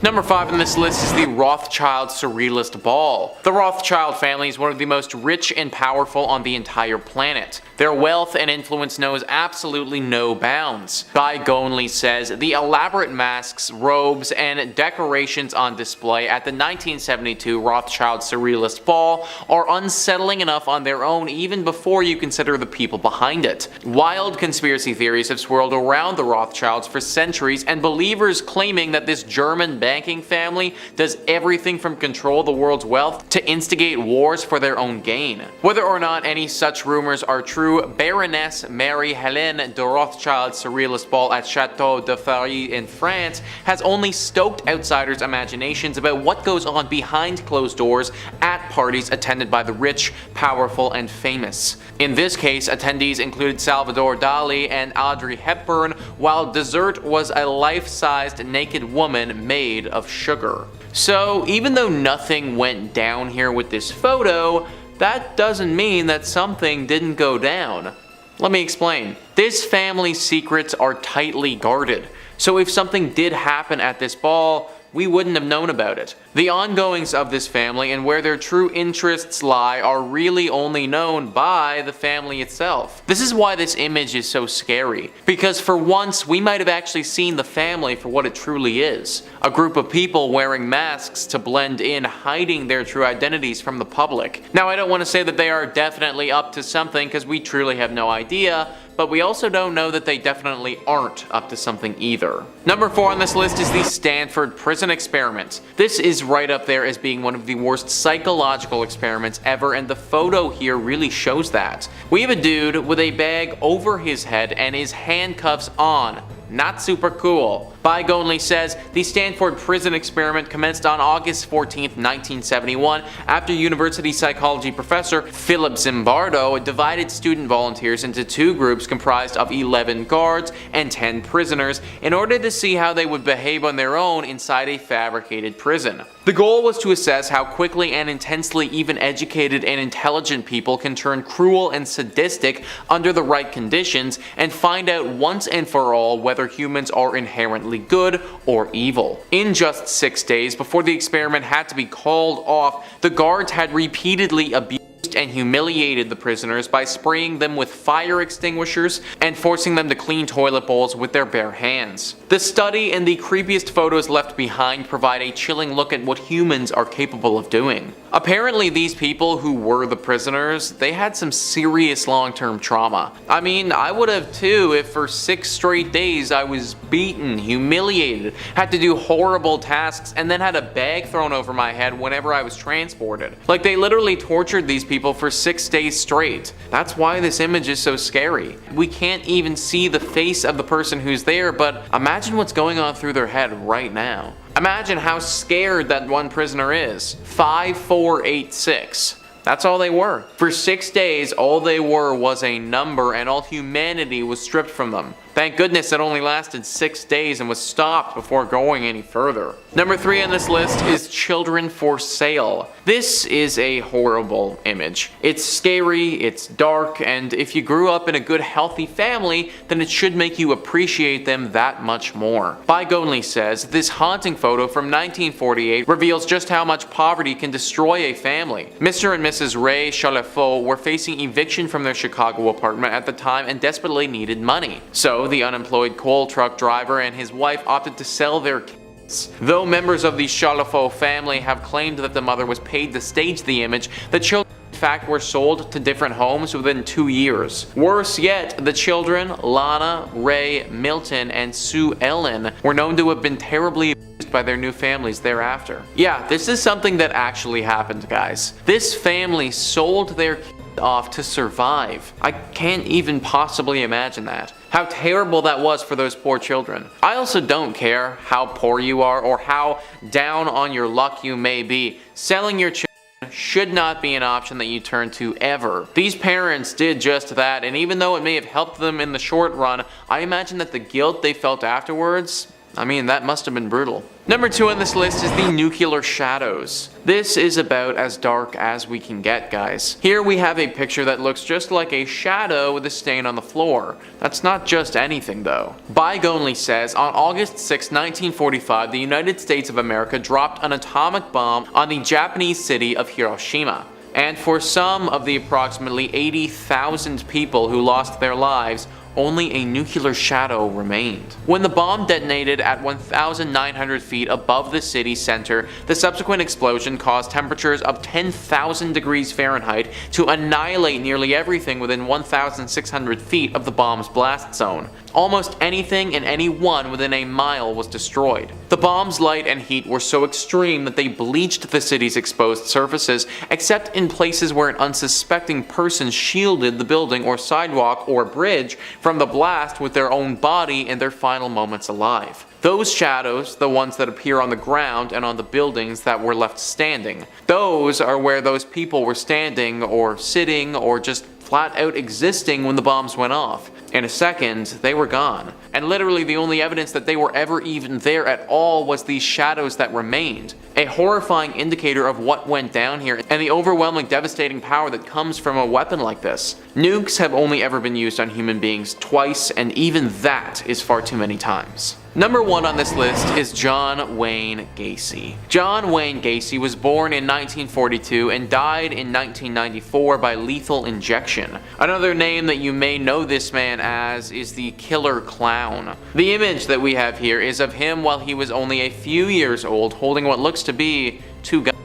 Number 5 on this list is the Rothschild Surrealist Ball. The Rothschild family is one of the most rich and powerful on the entire planet. Their wealth and influence knows absolutely no bounds. Guy Gonley says the elaborate masks, robes, and decorations on display at the 1972 Rothschild Surrealist Ball are unsettling enough on their own even before you consider the people behind it. Wild conspiracy theories have swirled around the Rothschilds for centuries, and believers claiming that this German banking family does everything from control the world's wealth to instigate wars for their own gain. Whether or not any such rumors are true, Baroness Marie-Helene de Rothschild's Surrealist Ball at Chateau de Fary in France has only stoked outsiders' imaginations about what goes on behind closed doors at parties attended by the rich, powerful, and famous. In this case, attendees included Salvador Dali and Audrey Hepburn, while dessert was a life-sized naked woman made of sugar. So even though nothing went down here with this photo, that doesn't mean that something didn't go down. Let me explain. This family's secrets are tightly guarded, so if something did happen at this ball, we wouldn't have known about it. The ongoings of this family and where their true interests lie are really only known by the family itself. This is why this image is so scary, because for once we might have actually seen the family for what it truly is. A group of people wearing masks to blend in, hiding their true identities from the public. Now, I don't want to say that they are definitely up to something, because we truly have no idea, but we also don't know that they definitely aren't up to something either. Number 4 on this list is the Stanford prison experiment. This is right up there as being one of the worst psychological experiments ever, and the photo here really shows that. We have a dude with a bag over his head and his handcuffs on. Not super cool. Guy Gonley says the Stanford prison experiment commenced on August 14, 1971, after university psychology professor Philip Zimbardo divided student volunteers into 2 groups comprised of 11 guards and 10 prisoners in order to see how they would behave on their own inside a fabricated prison. The goal was to assess how quickly and intensely even educated and intelligent people can turn cruel and sadistic under the right conditions, and find out once and for all whether humans are inherently good or evil. In just 6 days before the experiment had to be called off, the guards had repeatedly abused and humiliated the prisoners by spraying them with fire extinguishers and forcing them to clean toilet bowls with their bare hands. The study and the creepiest photos left behind provide a chilling look at what humans are capable of doing. Apparently these people who were the prisoners, they had some serious long-term trauma. I mean, I would have too if for 6 straight days I was beaten, humiliated, had to do horrible tasks, and then had a bag thrown over my head whenever I was transported. Like, they literally tortured these people for 6 days straight. That's why this image is so scary. We can't even see the face of the person who's there, but imagine what's going on through their head right now. Imagine how scared that one prisoner is. 5486. That's all they were. For 6 days, all they were was a number, and all humanity was stripped from them. Thank goodness it only lasted 6 days and was stopped before going any further. Number 3 on this list is Children for Sale. This is a horrible image. It's scary, it's dark, and if you grew up in a good healthy family, then it should make you appreciate them that much more. Guy Gonley says this haunting photo from 1948 reveals just how much poverty can destroy a family. Mr. and Mrs. Ray Chalefaux were facing eviction from their Chicago apartment at the time and desperately needed money. So the unemployed coal truck driver and his wife opted to sell their kids. Though members of the Chalefaux family have claimed that the mother was paid to stage the image, the children in fact were sold to different homes within 2 years. Worse yet, the children, Lana, Ray, Milton, and Sue Ellen, were known to have been terribly abused by their new families thereafter. Yeah, this is something that actually happened, guys. This family sold their kids off to survive. I can't even possibly imagine that. How terrible that was for those poor children. I also don't care how poor you are or how down on your luck you may be. Selling your children should not be an option that you turn to ever. These parents did just that, and even though it may have helped them in the short run, I imagine that the guilt they felt afterwards, I mean, that must have been brutal. Number 2 on this list is the nuclear shadows. This is about as dark as we can get, guys. Here we have a picture that looks just like a shadow with a stain on the floor. That's not just anything though. Bygonely says, on August 6, 1945, the United States of America dropped an atomic bomb on the Japanese city of Hiroshima. And for some of the approximately 80,000 people who lost their lives, only a nuclear shadow remained. When the bomb detonated at 1,900 feet above the city center, the subsequent explosion caused temperatures of 10,000 degrees Fahrenheit to annihilate nearly everything within 1,600 feet of the bomb's blast zone. Almost anything and anyone within a mile was destroyed. The bomb's light and heat were so extreme that they bleached the city's exposed surfaces, except in places where an unsuspecting person shielded the building or sidewalk or bridge from the blast with their own body in their final moments alive. Those shadows, the ones that appear on the ground and on the buildings that were left standing, those are where those people were standing or sitting or just flat out existing when the bombs went off. In a second, they were gone. And literally the only evidence that they were ever even there at all was these shadows that remained. A horrifying indicator of what went down here and the overwhelming devastating power that comes from a weapon like this. Nukes have only ever been used on human beings twice, and even that is far too many times. Number 1 on this list is John Wayne Gacy. John Wayne Gacy was born in 1942 and died in 1994 by lethal injection. Another name that you may know this man as is the Killer Clown. The image that we have here is of him while he was only a few years old, holding what looks to be 2 guns.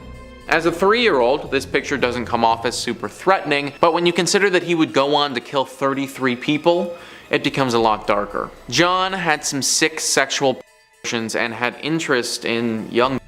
As a 3-year-old, this picture doesn't come off as super threatening, but when you consider that he would go on to kill 33 people, it becomes a lot darker. John had some sick sexual passions and had interest in young.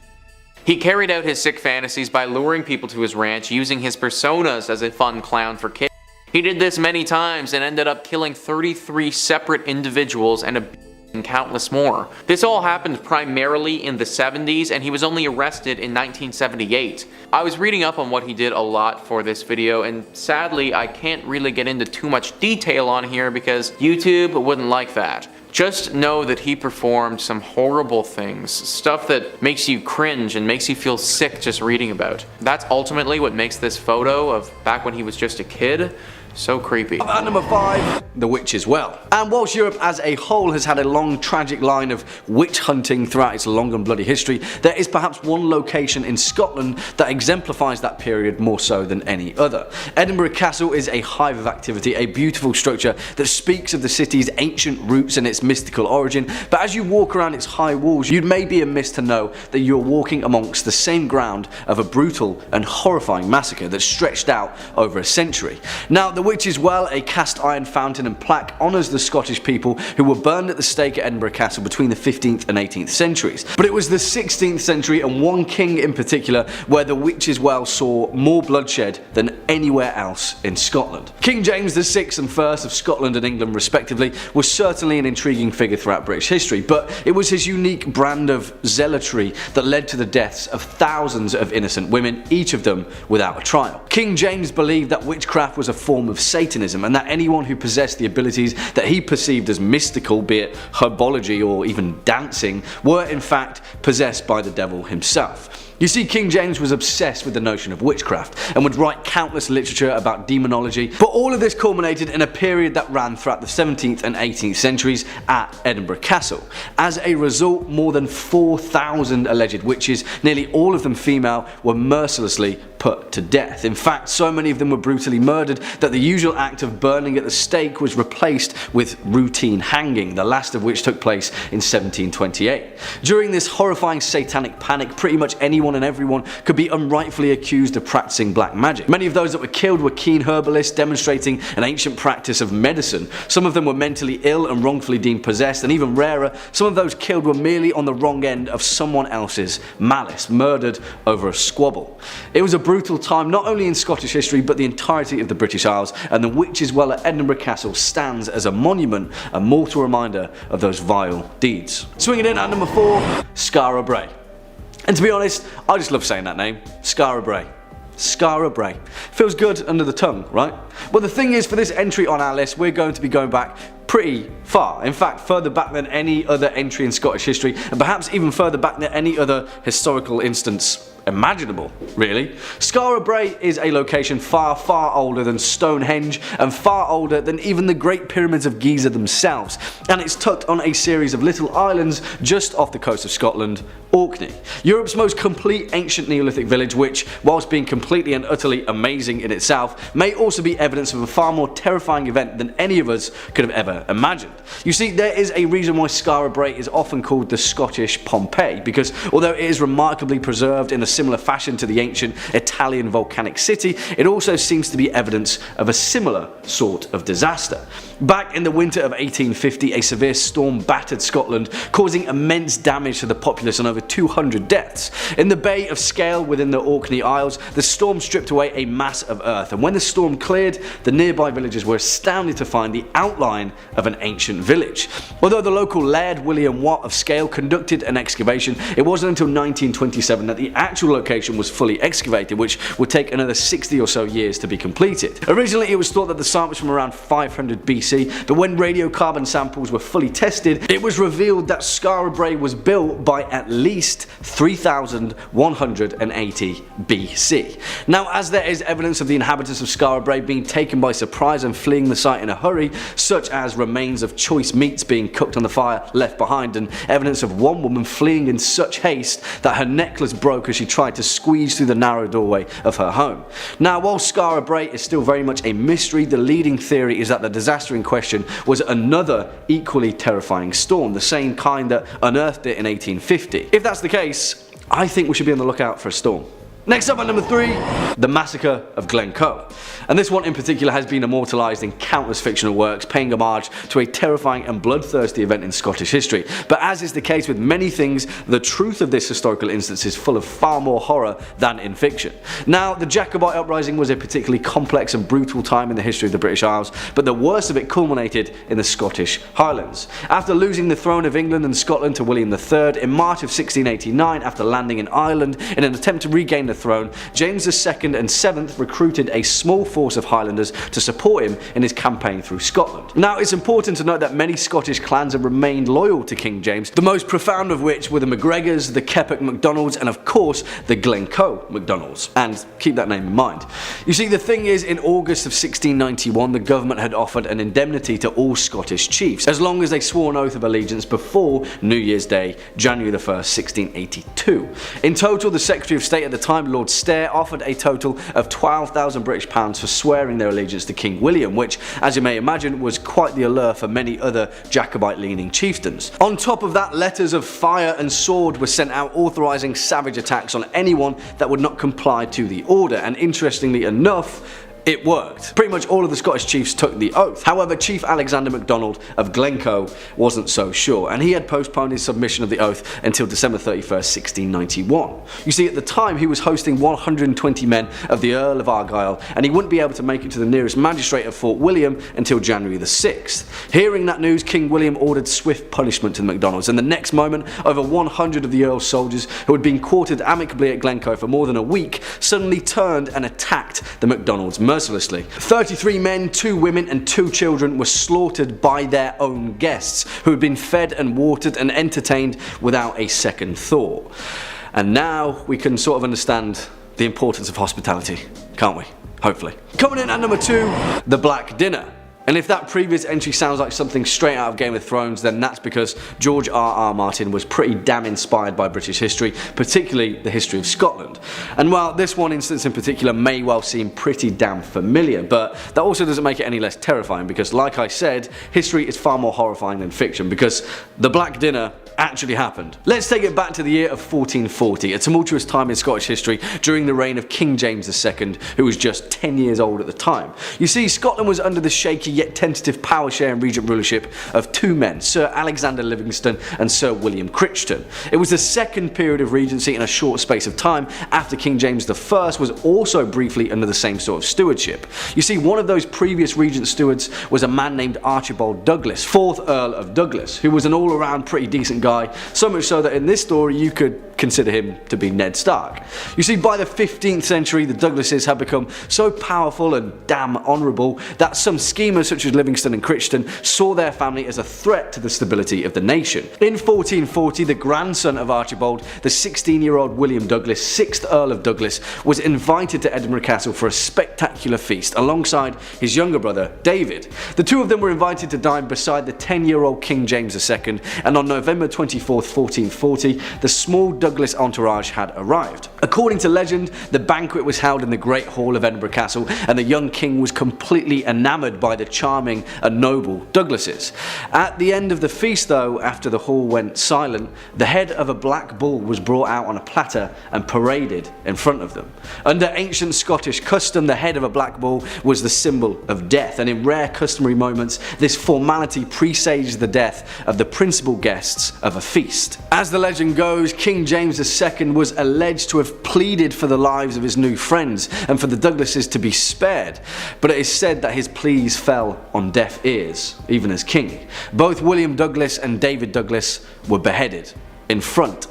He carried out his sick fantasies by luring people to his ranch, using his personas as a fun clown for kids. He did this many times and ended up killing 33 separate individuals and abusing countless more. This all happened primarily in the 70s, and he was only arrested in 1978. I was reading up on what he did a lot for this video, and sadly I can't really get into too much detail on here because YouTube wouldn't like that. Just know that he performed some horrible things, stuff that makes you cringe and makes you feel sick just reading about. That's ultimately what makes this photo of back when he was just a kid so creepy. At number 5, the witch's well. And whilst Europe as a whole has had a long tragic line of witch hunting throughout its long and bloody history, there is perhaps one location in Scotland that exemplifies that period more so than any other. Edinburgh Castle is a hive of activity, a beautiful structure that speaks of the city's ancient roots and its mystical origin, but as you walk around its high walls, you'd may be amiss to know that you're walking amongst the same ground of a brutal and horrifying massacre that stretched out over a century. Now, the Witch's Well, a cast iron fountain and plaque, honours the Scottish people who were burned at the stake at Edinburgh Castle between the 15th and 18th centuries. But it was the 16th century, and one king in particular, where the Witch's Well saw more bloodshed than anywhere else in Scotland. King James VI and I of Scotland and England respectively was certainly an intriguing figure throughout British history, but it was his unique brand of zealotry that led to the deaths of thousands of innocent women, each of them without a trial. King James believed that witchcraft was a form of Satanism, and that anyone who possessed the abilities that he perceived as mystical, be it herbology or even dancing, were in fact possessed by the devil himself. You see, King James was obsessed with the notion of witchcraft and would write countless literature about demonology, but all of this culminated in a period that ran throughout the 17th and 18th centuries at Edinburgh Castle. As a result, more than 4,000 alleged witches, nearly all of them female, were mercilessly put to death. In fact, so many of them were brutally murdered that the usual act of burning at the stake was replaced with routine hanging, the last of which took place in 1728. During this horrifying satanic panic, pretty much anyone and everyone could be unrightfully accused of practicing black magic. Many of those that were killed were keen herbalists demonstrating an ancient practice of medicine. Some of them were mentally ill and wrongfully deemed possessed, and even rarer, some of those killed were merely on the wrong end of someone else's malice, murdered over a squabble. It was a brutal time not only in Scottish history but the entirety of the British Isles, and the Witch's Well at Edinburgh Castle stands as a monument, a mortal reminder of those vile deeds. Swinging in at number 4, Scarra Bray. And to be honest, I just love saying that name, Scarra Bray. Scarra Bray. Feels good under the tongue, right? Well, the thing is, for this entry on our list, we're going to be going back pretty far. In fact, further back than any other entry in Scottish history, and perhaps even further back than any other historical instance imaginable, really. Scarra Brae is a location far, far older than Stonehenge and far older than even the Great Pyramids of Giza themselves, and it's tucked on a series of little islands just off the coast of Scotland, Orkney. Europe's most complete ancient Neolithic village, which, whilst being completely and utterly amazing in itself, may also be evidence of a far more terrifying event than any of us could have ever imagined. You see, there is a reason why Scarra Brae is often called the Scottish Pompeii, because although it is remarkably preserved in a similar fashion to the ancient Italian volcanic city, it also seems to be evidence of a similar sort of disaster. Back in the winter of 1850, a severe storm battered Scotland, causing immense damage to the populace and over 200 deaths. In the Bay of Scale within the Orkney Isles, the storm stripped away a mass of earth, and when the storm cleared, the nearby villagers were astounded to find the outline of an ancient village. Although the local Laird William Watt of Scale conducted an excavation, it wasn't until 1927 that the actual location was fully excavated, which would take another 60 or so years to be completed. Originally, it was thought that the site was from around 500 BC, but when radiocarbon samples were fully tested, it was revealed that Scarra Brae was built by at least 3180 BC. Now, as there is evidence of the inhabitants of Scarra Brae being taken by surprise and fleeing the site in a hurry, such as remains of choice meats being cooked on the fire left behind, and evidence of one woman fleeing in such haste that her necklace broke as she tried to squeeze through the narrow doorway of her home. Now, while Scarra Brae is still very much a mystery, the leading theory is that the disaster in question was another equally terrifying storm, the same kind that unearthed it in 1850. If that's the case, I think we should be on the lookout for a storm. Next up at number 3, the Massacre of Glen Co. And this one in particular has been immortalised in countless fictional works, paying homage to a terrifying and bloodthirsty event in Scottish history. But as is the case with many things, the truth of this historical instance is full of far more horror than in fiction. Now, the Jacobite uprising was a particularly complex and brutal time in the history of the British Isles, but the worst of it culminated in the Scottish Highlands. After losing the throne of England and Scotland to William III in March of 1689, after landing in Ireland in an attempt to regain the throne, James II and VII recruited a small force of Highlanders to support him in his campaign through Scotland. Now, it's important to note that many Scottish clans have remained loyal to King James, the most profound of which were the MacGregors, the Keppoch MacDonalds, and of course the Glen Co MacDonalds. And keep that name in mind. You see, the thing is, in August of 1691, the government had offered an indemnity to all Scottish chiefs, as long as they swore an oath of allegiance before New Year's Day, January the 1st, 1682. In total, the Secretary of State at the time, Lord Stair, offered a total of £12,000 British for swearing their allegiance to King William, which, as you may imagine, was quite the allure for many other Jacobite-leaning chieftains. On top of that, letters of fire and sword were sent out authorising savage attacks on anyone that would not comply to the order, and interestingly enough, it worked. Pretty much all of the Scottish chiefs took the oath. However, Chief Alexander MacDonald of Glen Co wasn't so sure, and he had postponed his submission of the oath until December 31st, 1691. You see, at the time he was hosting 120 men of the Earl of Argyll, and he wouldn't be able to make it to the nearest magistrate of Fort William until January the 6th. Hearing that news, King William ordered swift punishment to the MacDonalds, and the next moment, over 100 of the Earl's soldiers, who had been quartered amicably at Glen Co for more than a week, suddenly turned and attacked the MacDonalds mercilessly. 33 men, 2 women and 2 children were slaughtered by their own guests, who had been fed and watered and entertained without a second thought. And now we can sort of understand the importance of hospitality, can't we? Hopefully. Coming in at number 2, the Black Dinner. And if that previous entry sounds like something straight out of Game of Thrones, then that's because George R.R. Martin was pretty damn inspired by British history, particularly the history of Scotland. And while this one instance in particular may well seem pretty damn familiar, but that also doesn't make it any less terrifying, because like I said, history is far more horrifying than fiction, because the Black Dinner actually happened. Let's take it back to the year of 1440, a tumultuous time in Scottish history during the reign of King James II, who was just 10 years old at the time. You see, Scotland was under the shaky yet tentative power sharing regent rulership of 2 men, Sir Alexander Livingston and Sir William Crichton. It was the second period of regency in a short space of time after King James I was also briefly under the same sort of stewardship. You see, one of those previous regent stewards was a man named Archibald Douglas, 4th Earl of Douglas, who was an all-around pretty decent guy, so much so that in this story you could consider him to be Ned Stark. You see, by the 15th century, the Douglases had become so powerful and damn honourable that some schemers such as Livingston and Crichton saw their family as a threat to the stability of the nation. In 1440, the grandson of Archibald, the 16-year-old William Douglas, 6th Earl of Douglas, was invited to Edinburgh Castle for a spectacular feast alongside his younger brother David. The two of them were invited to dine beside the 10-year-old King James II, and on November 24, 1440, the small Douglas entourage had arrived. According to legend, the banquet was held in the Great Hall of Edinburgh Castle, and the young king was completely enamoured by the charming and noble Douglases. At the end of the feast though, after the hall went silent, the head of a black bull was brought out on a platter and paraded in front of them. Under ancient Scottish custom, the head of a black bull was the symbol of death, and in rare customary moments, this formality presaged the death of the principal guests of a feast. As the legend goes, King James II was alleged to have pleaded for the lives of his new friends and for the Douglases to be spared, but it is said that his pleas fell on deaf ears, even as king. Both William Douglas and David Douglas were beheaded in front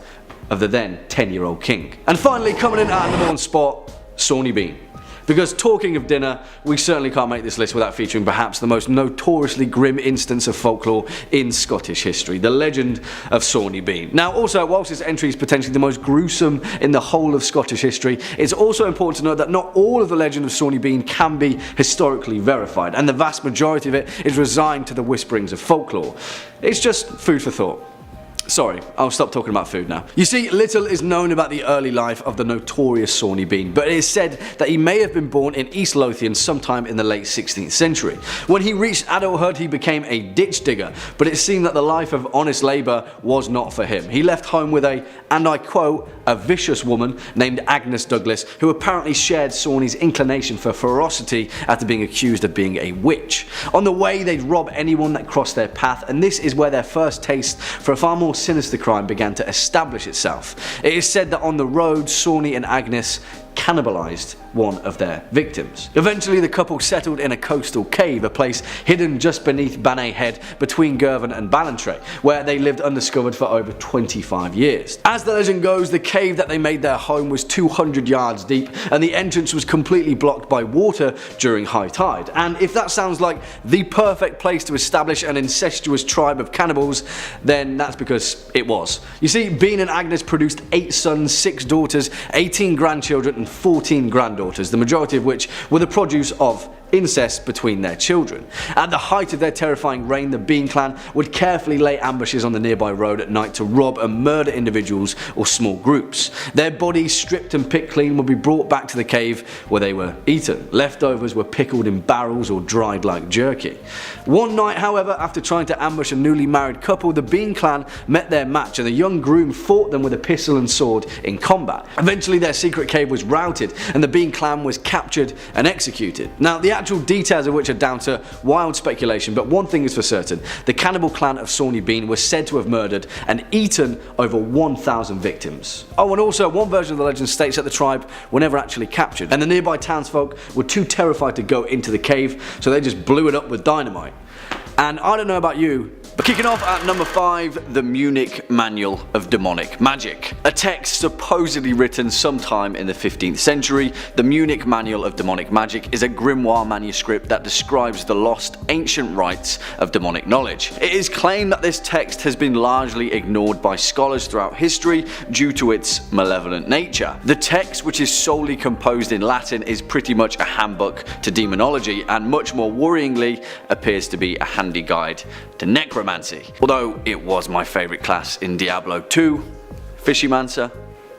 of the then 10-year-old king. And finally, coming in at number 1 spot, Saun Bean. Because talking of dinner, we certainly can't make this list without featuring perhaps the most notoriously grim instance of folklore in Scottish history, the legend of Saun Bean. Now also, whilst this entry is potentially the most gruesome in the whole of Scottish history, it's also important to note that not all of the legend of Saun Bean can be historically verified, and the vast majority of it is resigned to the whisperings of folklore. It's just food for thought. Sorry, I'll stop talking about food now. You see, little is known about the early life of the notorious Saun Bean, but it is said that he may have been born in East Lothian sometime in the late 16th century. When he reached adulthood, he became a ditch digger, but it seemed that the life of honest labour was not for him. He left home with a, and I quote, a vicious woman named Agnes Douglas, who apparently shared Sauney's inclination for ferocity after being accused of being a witch. On the way, they'd rob anyone that crossed their path, and this is where their first taste for a far more sinister crime began to establish itself. It is said that on the road, Sauney and Agnes cannibalized one of their victims. Eventually, the couple settled in a coastal cave, a place hidden just beneath Banay Head between Girvan and Ballantrae, where they lived undiscovered for over 25 years. As the legend goes, the cave that they made their home was 200 yards deep, and the entrance was completely blocked by water during high tide. And if that sounds like the perfect place to establish an incestuous tribe of cannibals, then that's because it was. You see, Bean and Agnes produced 8 sons, 6 daughters, 18 grandchildren, and 14 granddaughters, the majority of which were the produce of incest between their children. At the height of their terrifying reign, the Bean clan would carefully lay ambushes on the nearby road at night to rob and murder individuals or small groups. Their bodies, stripped and picked clean, would be brought back to the cave where they were eaten. Leftovers were pickled in barrels or dried like jerky. One night, however, after trying to ambush a newly married couple, the Bean clan met their match, and the young groom fought them with a pistol and sword in combat. Eventually, their secret cave was routed, and the Bean clan was captured and executed. Now, the actual details of which are down to wild speculation, but one thing is for certain: the cannibal clan of Saun Bean was said to have murdered and eaten over 1,000 victims. Oh, and also one version of the legend states that the tribe were never actually captured, and the nearby townsfolk were too terrified to go into the cave, so they just blew it up with dynamite. And I don't know about you, but kicking off at number 5, the Munich Manual of Demonic Magic. A text supposedly written sometime in the 15th century, the Munich Manual of Demonic Magic is a grimoire manuscript that describes the lost ancient rites of demonic knowledge. It is claimed that this text has been largely ignored by scholars throughout history due to its malevolent nature. The text, which is solely composed in Latin, is pretty much a handbook to demonology, and much more worryingly appears to be a handy guide to necromancy. Although it was my favourite class in Diablo 2, Fishymancer.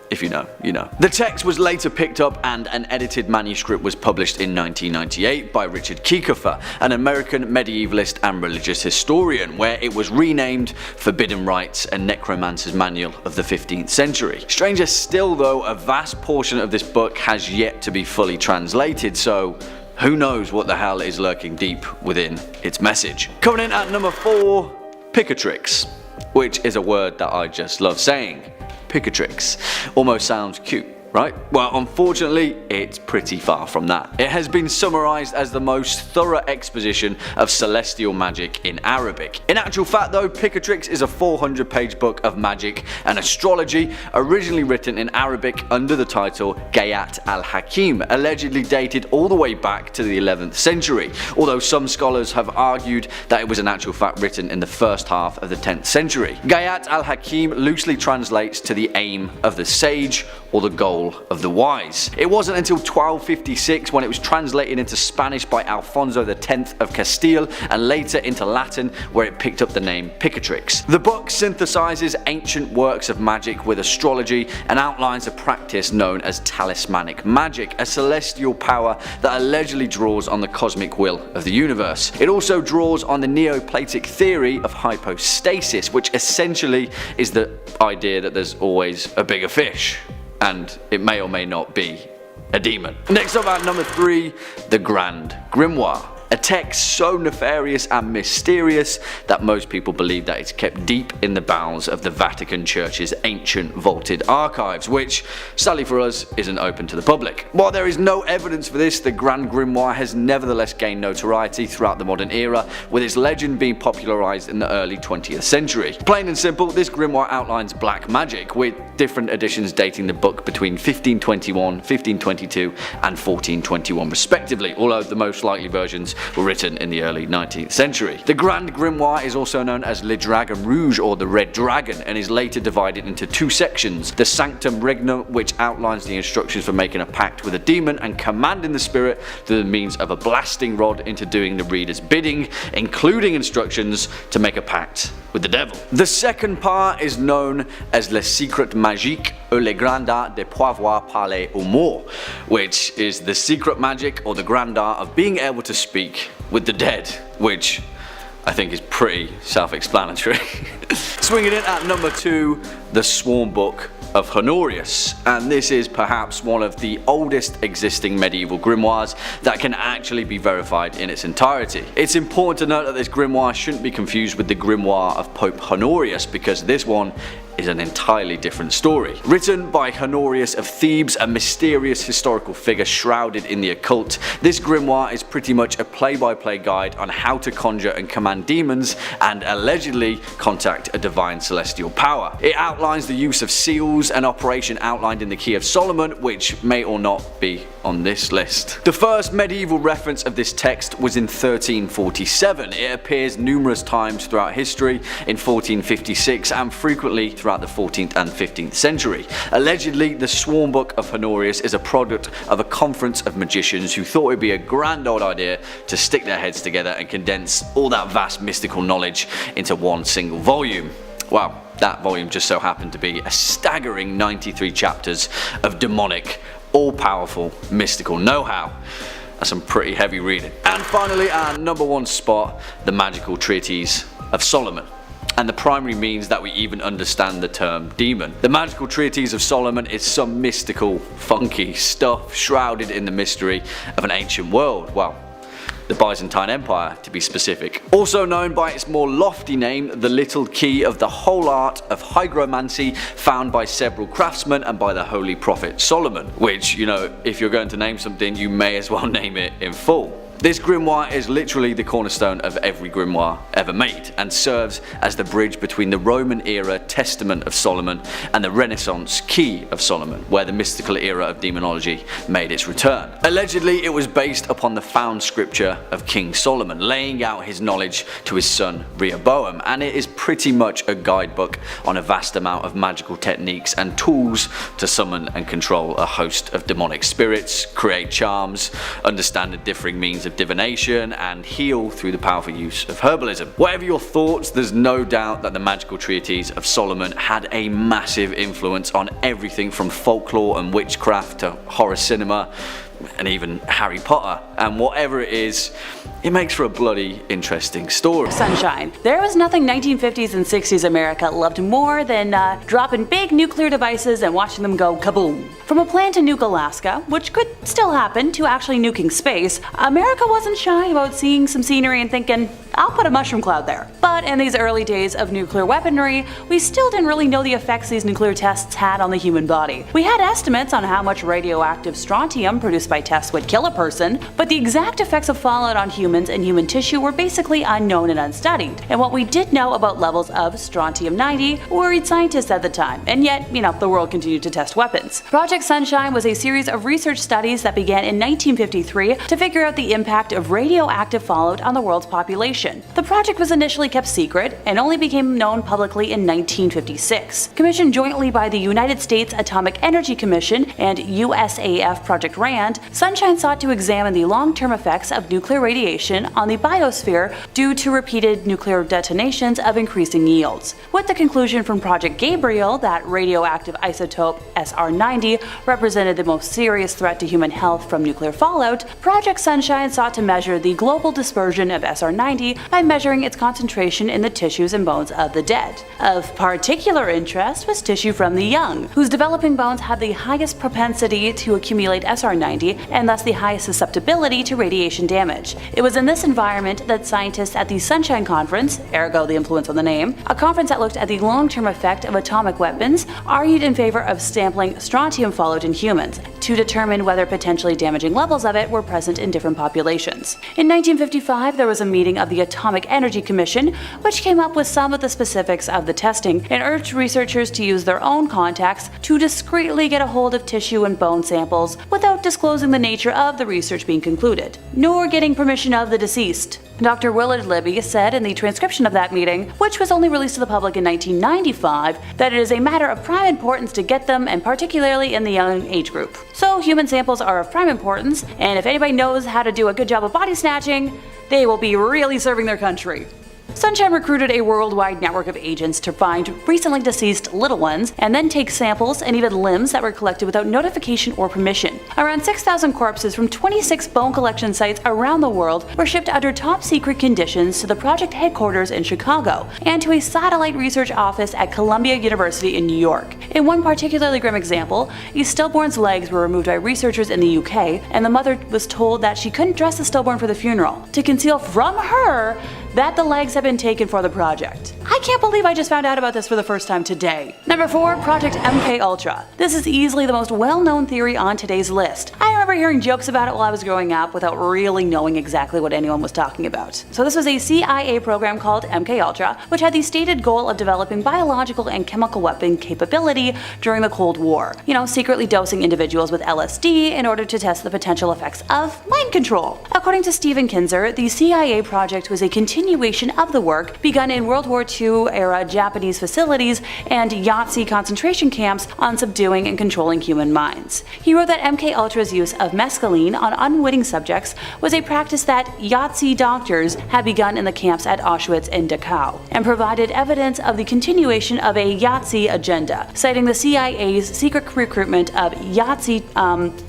If you know, you know. The text was later picked up, and an edited manuscript was published in 1998 by Richard Kieckhofer, an American medievalist and religious historian, where it was renamed Forbidden Rites and Necromancer's Manual of the 15th Century. Stranger still though, a vast portion of this book has yet to be fully translated, so who knows what the hell is lurking deep within its message. Coming in at number 4, Picatrix, which is a word that I just love saying. Picatrix almost sounds cute, right? Well, unfortunately, it's pretty far from that. It has been summarized as the most thorough exposition of celestial magic in Arabic. In actual fact though, Picatrix is a 400-page book of magic and astrology, originally written in Arabic under the title Gayat al-Hakim, allegedly dated all the way back to the 11th century, although some scholars have argued that it was in actual fact written in the first half of the 10th century. Gayat al-Hakim loosely translates to the aim of the sage or the goal of the wise. It wasn't until 1256 when it was translated into Spanish by Alfonso X of Castile and later into Latin where it picked up the name Picatrix. The book synthesizes ancient works of magic with astrology and outlines a practice known as talismanic magic, a celestial power that allegedly draws on the cosmic will of the universe. It also draws on the Neoplatic theory of hypostasis, which essentially is the idea that there's always a bigger fish, and it may or may not be a demon. Next up at number 3, the Grand Grimoire. A text so nefarious and mysterious that most people believe that it's kept deep in the bowels of the Vatican Church's ancient vaulted archives, which, sadly for us, isn't open to the public. While there is no evidence for this, the Grand Grimoire has nevertheless gained notoriety throughout the modern era, with its legend being popularized in the early 20th century. Plain and simple, this grimoire outlines black magic, with different editions dating the book between 1521, 1522 and 1421 respectively, although the most likely versions were written in the early 19th century. The Grand Grimoire is also known as Le Dragon Rouge, or the Red Dragon, and is later divided into 2 sections: the Sanctum Regnum, which outlines the instructions for making a pact with a demon and commanding the spirit through the means of a blasting rod into doing the reader's bidding, including instructions to make a pact with the devil. The second part is known as Le Secret Magique ou le Grand Art de pouvoir parler aux morts, which is the secret magic or the grand art of being able to speak with the dead, which I think is pretty self-explanatory. Swinging in at number 2, the Sworn Book of Hanorius, and this is perhaps one of the oldest existing medieval grimoires that can actually be verified in its entirety. It's important to note that this grimoire shouldn't be confused with the grimoire of Pope Honorius, because this one is an entirely different story. Written by Hanorius of Thebes, a mysterious historical figure shrouded in the occult, this grimoire is pretty much a play-by-play guide on how to conjure and command demons and allegedly contact a divine celestial power. It outlines the use of seals, an operation outlined in the Key of Solomon, which may or not be on this list. The first medieval reference of this text was in 1347. It appears numerous times throughout history, in 1456 and frequently throughout the 14th and 15th century. Allegedly, the Sworn Book of Hanorius is a product of a conference of magicians who thought it would be a grand old idea to stick their heads together and condense all that vast mystical knowledge into one single volume. Wow, that volume just so happened to be a staggering 93 chapters of demonic, all-powerful, mystical know-how. That's some pretty heavy reading. And finally, our number 1 spot, the magical treaties of Solomon, and the primary means that we even understand the term demon. The magical treatise of Solomon is some mystical, funky stuff shrouded in the mystery of an ancient world. Well, the Byzantine Empire to be specific. Also known by its more lofty name, the Little Key of the whole art of hygromancy, found by several craftsmen and by the holy prophet Solomon, which, you know, if you're going to name something, you may as well name it in full. This grimoire is literally the cornerstone of every grimoire ever made, and serves as the bridge between the Roman era Testament of Solomon and the Renaissance Key of Solomon, where the mystical era of demonology made its return. Allegedly, it was based upon the found scripture of King Solomon, laying out his knowledge to his son Rehoboam, and it is pretty much a guidebook on a vast amount of magical techniques and tools to summon and control a host of demonic spirits, create charms, understand the differing means of divination, and heal through the powerful use of herbalism. Whatever your thoughts, there's no doubt that the magical treatise of Solomon had a massive influence on everything from folklore and witchcraft to horror cinema and even Harry Potter, and whatever it is, it makes for a bloody interesting story. Sunshine. There was nothing 1950s and 60s America loved more than dropping big nuclear devices and watching them go kaboom. From a plan to nuke Alaska, which could still happen, to actually nuking space, America wasn't shy about seeing some scenery and thinking, I'll put a mushroom cloud there. But in these early days of nuclear weaponry, we still didn't really know the effects these nuclear tests had on the human body. We had estimates on how much radioactive strontium produced by tests would kill a person, but the exact effects of fallout on humans and human tissue were basically unknown and unstudied. And what we did know about levels of strontium-90 worried scientists at the time, and yet, the world continued to test weapons. Project Sunshine was a series of research studies that began in 1953 to figure out the impact of radioactive fallout on the world's population. The project was initially kept secret and only became known publicly in 1956. Commissioned jointly by the United States Atomic Energy Commission and USAF Project RAND, Sunshine sought to examine the long-term effects of nuclear radiation on the biosphere due to repeated nuclear detonations of increasing yields. With the conclusion from Project Gabriel that radioactive isotope SR90 represented the most serious threat to human health from nuclear fallout, Project Sunshine sought to measure the global dispersion of SR90 by measuring its concentration in the tissues and bones of the dead. Of particular interest was tissue from the young, whose developing bones had the highest propensity to accumulate SR90 and thus the highest susceptibility to radiation damage. It was in this environment that scientists at the Sunshine Conference, ergo the influence on the name, a conference that looked at the long-term effect of atomic weapons, argued in favor of sampling strontium fallout in humans to determine whether potentially damaging levels of it were present in different populations. In 1955, there was a meeting of the Atomic Energy Commission, which came up with some of the specifics of the testing and urged researchers to use their own contacts to discreetly get a hold of tissue and bone samples without disclosing the nature of the research being concluded, nor getting permission of the deceased. Dr. Willard Libby said in the transcription of that meeting, which was only released to the public in 1995, that it is a matter of prime importance to get them, and particularly in the young age group. So human samples are of prime importance, and if anybody knows how to do a good job of body snatching, they will be really serving their country. Sunshine recruited a worldwide network of agents to find recently deceased little ones and then take samples and even limbs that were collected without notification or permission. Around 6,000 corpses from 26 bone collection sites around the world were shipped under top secret conditions to the project headquarters in Chicago and to a satellite research office at Columbia University in New York. In one particularly grim example, a stillborn's legs were removed by researchers in the UK, and the mother was told that she couldn't dress the stillborn for the funeral, to conceal from her that the legs had been taken for the project. I can't believe I just found out about this for the first time today. Number 4, Project MKUltra. This is easily the most well-known theory on today's list. I remember hearing jokes about it while I was growing up without really knowing exactly what anyone was talking about. So this was a CIA program called MKUltra, which had the stated goal of developing biological and chemical weapon capability during the Cold War. Secretly dosing individuals with LSD in order to test the potential effects of mind control. According to Stephen Kinzer, the CIA project was a continuation of the work begun in World War II era Japanese facilities and Yahtzee concentration camps on subduing and controlling human minds. He wrote that MKUltra's use of mescaline on unwitting subjects was a practice that Yahtzee doctors had begun in the camps at Auschwitz and Dachau, and provided evidence of the continuation of a Yahtzee agenda, citing the CIA's secret recruitment of Yahtzee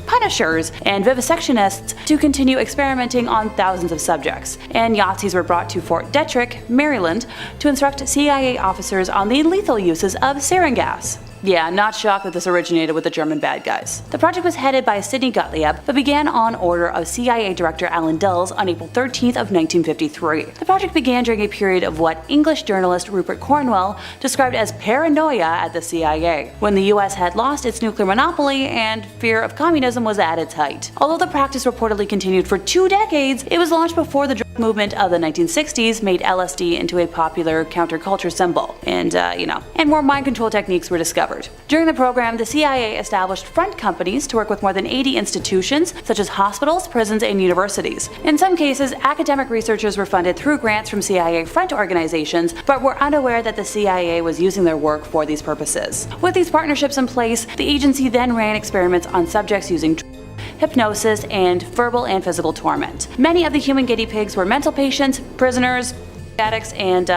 punishers and vivisectionists to continue experimenting on thousands of subjects. And Yahtzees were brought to Fort Detrick, Maryland, to instruct CIA officers on the lethal uses of sarin gas. Yeah, not shocked that this originated with the German bad guys. The project was headed by Sidney Gottlieb, but began on order of CIA Director Alan Dulles on April 13th of 1953. The project began during a period of what English journalist Rupert Cornwell described as paranoia at the CIA, when the US had lost its nuclear monopoly and fear of communism was at its height. Although the practice reportedly continued for 2 decades, it was launched before the drug movement of the 1960s made LSD into a popular counterculture symbol, and more mind control techniques were discovered. During the program, the CIA established front companies to work with more than 80 institutions, such as hospitals, prisons, and universities. In some cases, academic researchers were funded through grants from CIA front organizations, but were unaware that the CIA was using their work for these purposes. With these partnerships in place, the agency then ran experiments on subjects using hypnosis, and verbal and physical torment. Many of the human guinea pigs were mental patients, prisoners, addicts, and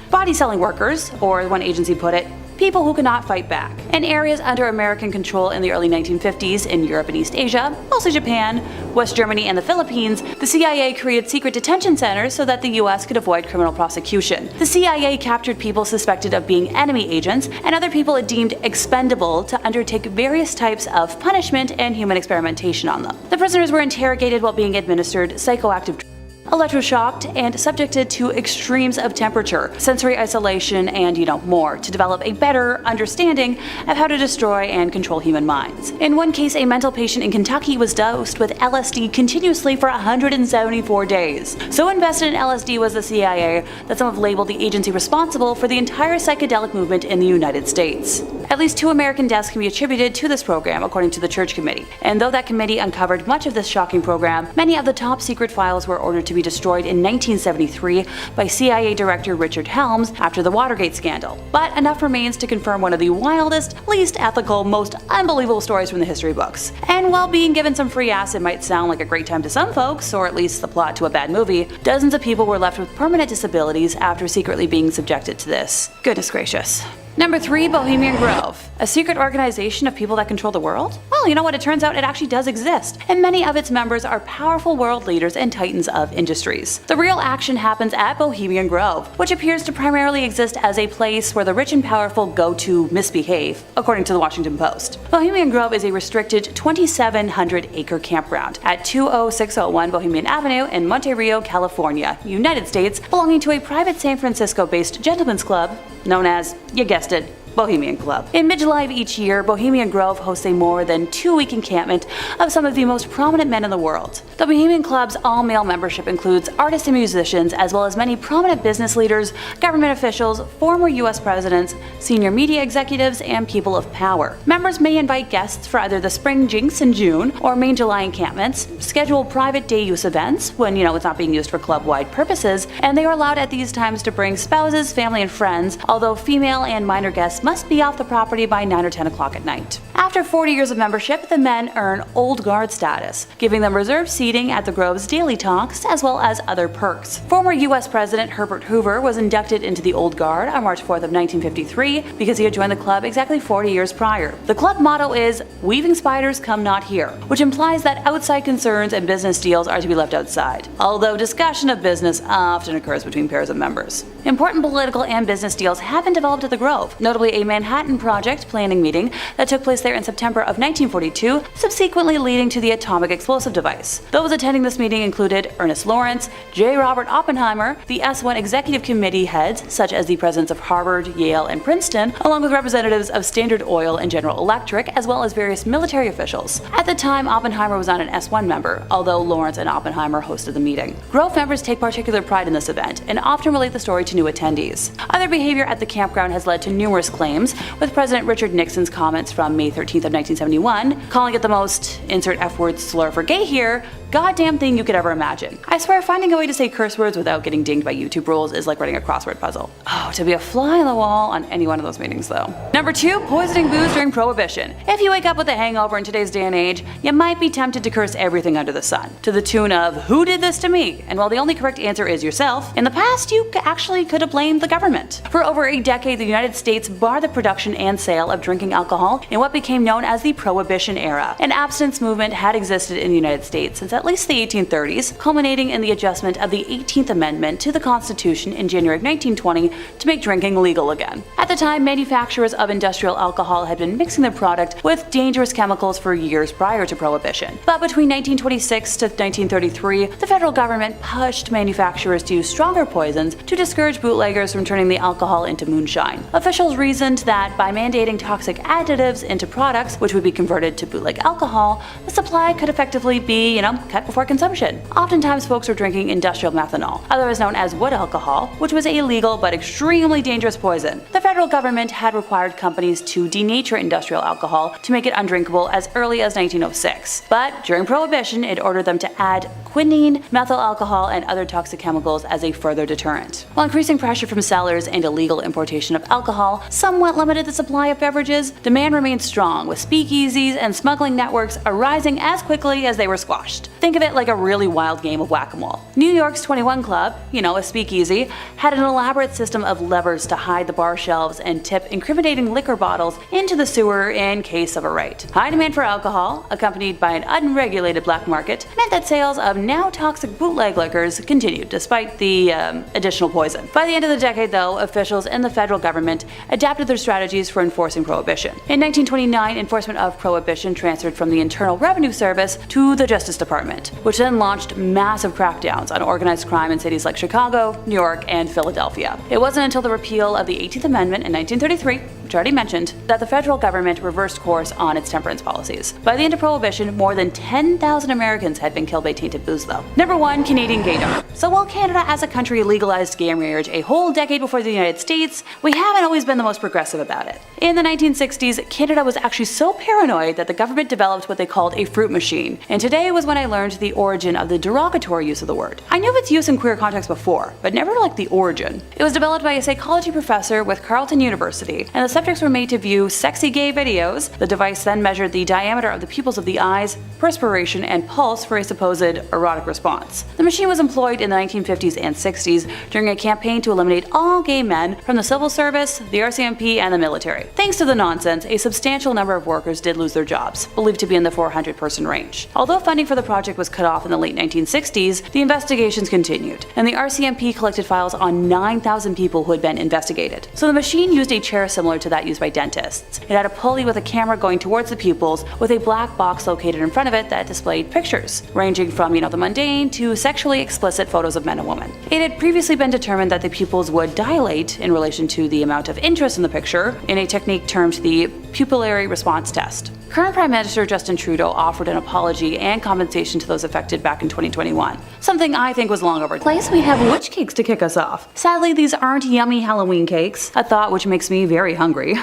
body-selling workers, or one agency put it, people who could not fight back. In areas under American control in the early 1950s in Europe and East Asia, mostly Japan, West Germany, and the Philippines, the CIA created secret detention centers so that the US could avoid criminal prosecution. The CIA captured people suspected of being enemy agents and other people it deemed expendable to undertake various types of punishment and human experimentation on them. The prisoners were interrogated while being administered psychoactive drugs electroshocked, and subjected to extremes of temperature, sensory isolation, and more to develop a better understanding of how to destroy and control human minds. In one case, a mental patient in Kentucky was dosed with LSD continuously for 174 days. So invested in LSD was the CIA that some have labeled the agency responsible for the entire psychedelic movement in the United States. At least 2 American deaths can be attributed to this program, according to the Church Committee. And though that committee uncovered much of this shocking program, many of the top secret files were ordered to be destroyed in 1973 by CIA Director Richard Helms after the Watergate scandal. But enough remains to confirm one of the wildest, least ethical, most unbelievable stories from the history books. And while being given some free acid might sound like a great time to some folks, or at least the plot to a bad movie, dozens of people were left with permanent disabilities after secretly being subjected to this. Goodness gracious. Number 3, Bohemian Grove. A secret organization of people that control the world? Well, you know what, it turns out it actually does exist, and many of its members are powerful world leaders and titans of industries. The real action happens at Bohemian Grove, which appears to primarily exist as a place where the rich and powerful go to misbehave, according to the Washington Post. Bohemian Grove is a restricted 2,700-acre campground at 20601 Bohemian Avenue in Monte Rio, California, United States, belonging to a private San Francisco-based gentlemen's club known as, you guessed it, Bohemian Club. In mid-July of each year, Bohemian Grove hosts a more than 2-week encampment of some of the most prominent men in the world. The Bohemian Club's all-male membership includes artists and musicians, as well as many prominent business leaders, government officials, former US presidents, senior media executives, and people of power. Members may invite guests for either the Spring Jinx in June or main July encampments, schedule private day-use events when, it's not being used for club-wide purposes, and they are allowed at these times to bring spouses, family, and friends, although female and minor guests must be off the property by 9 or 10 o'clock at night. After 40 years of membership, the men earn Old Guard status, giving them reserved seating at the Grove's daily talks, as well as other perks. Former US President Herbert Hoover was inducted into the Old Guard on March 4th of 1953 because he had joined the club exactly 40 years prior. The club motto is, "Weaving spiders come not here," which implies that outside concerns and business deals are to be left outside, although discussion of business often occurs between pairs of members. Important political and business deals have been developed at the Grove, notably a Manhattan Project planning meeting that took place there in September of 1942, subsequently leading to the atomic explosive device. Those attending this meeting included Ernest Lawrence, J. Robert Oppenheimer, the S1 Executive Committee heads, such as the presidents of Harvard, Yale, and Princeton, along with representatives of Standard Oil and General Electric, as well as various military officials. At the time, Oppenheimer was not an S1 member, although Lawrence and Oppenheimer hosted the meeting. Grove members take particular pride in this event and often relate the story to new attendees. Other behavior at the campground has led to numerous claims, with President Richard Nixon's comments from May 13th of 1971, calling it the most, insert F-word slur for gay here, goddamn thing you could ever imagine. I swear finding a way to say curse words without getting dinged by YouTube rules is like writing a crossword puzzle. Oh, to be a fly on the wall on any one of those meetings though. Number 2, poisoning booze during Prohibition. If you wake up with a hangover in today's day and age, you might be tempted to curse everything under the sun, to the tune of, "Who did this to me?" And while the only correct answer is yourself, in the past you actually could have blamed the government. For over a decade, the United States barred the production and sale of drinking alcohol in what became known as the Prohibition era. An abstinence movement had existed in the United States since at least the 1830s, culminating in the adjustment of the 18th Amendment to the Constitution in January of 1920 to make drinking legal again. At the time, manufacturers of industrial alcohol had been mixing their product with dangerous chemicals for years prior to Prohibition. But between 1926 to 1933, the federal government pushed manufacturers to use stronger poisons to discourage bootleggers from turning the alcohol into moonshine. Officials reasoned that by mandating toxic additives into products which would be converted to bootleg alcohol, the supply could effectively be, cut before consumption. Oftentimes folks were drinking industrial methanol, otherwise known as wood alcohol, which was a illegal but extremely dangerous poison. The federal government had required companies to denature industrial alcohol to make it undrinkable as early as 1906. But during Prohibition, it ordered them to add quinine, methyl alcohol, and other toxic chemicals as a further deterrent. While increasing pressure from sellers and illegal importation of alcohol somewhat limited the supply of beverages, demand remained strong, with speakeasies and smuggling networks arising as quickly as they were squashed. Think of it like a really wild game of whack-a-mole. New York's 21 Club, a speakeasy, had an elaborate system of levers to hide the bar shelves and tip incriminating liquor bottles into the sewer in case of a raid. High demand for alcohol, accompanied by an unregulated black market, meant that sales of now toxic bootleg liquors continued despite the additional poison. By the end of the decade, though, officials in the federal government adapted their strategies for enforcing Prohibition. In 1929, enforcement of Prohibition transferred from the Internal Revenue Service to the Justice Department. government, which then launched massive crackdowns on organized crime in cities like Chicago, New York, and Philadelphia. It wasn't until the repeal of the 18th Amendment in 1933, which I already mentioned, that the federal government reversed course on its temperance policies. By the end of Prohibition, more than 10,000 Americans had been killed by tainted booze, though. Number 1. Canadian gaydom. So while Canada as a country legalized gay marriage a whole decade before the United States, we haven't always been the most progressive about it. In the 1960s, Canada was actually so paranoid that the government developed what they called a fruit machine, and today was when I learned the origin of the derogatory use of the word. I knew of its use in queer contexts before, but never like the origin. It was developed by a psychology professor with Carleton University, and the subjects were made to view sexy gay videos. The device then measured the diameter of the pupils of the eyes, perspiration, and pulse for a supposed erotic response. The machine was employed in the 1950s and 60s during a campaign to eliminate all gay men from the civil service, the RCMP, and the military. Thanks to the nonsense, a substantial number of workers did lose their jobs, believed to be in the 400-person range. Although funding for the project was cut off in the late 1960s, the investigations continued, and the RCMP collected files on 9,000 people who had been investigated. So the machine used a chair similar to that used by dentists. It had a pulley with a camera going towards the pupils, with a black box located in front of it that displayed pictures, ranging from, the mundane to sexually explicit photos of men and women. It had previously been determined that the pupils would dilate in relation to the amount of interest in the picture, in a technique termed the pupillary response test. Current Prime Minister Justin Trudeau offered an apology and compensation to those affected back in 2021, something I think was long overdue. Place we have witch cakes to kick us off. Sadly, these aren't yummy Halloween cakes, a thought which makes me very hungry,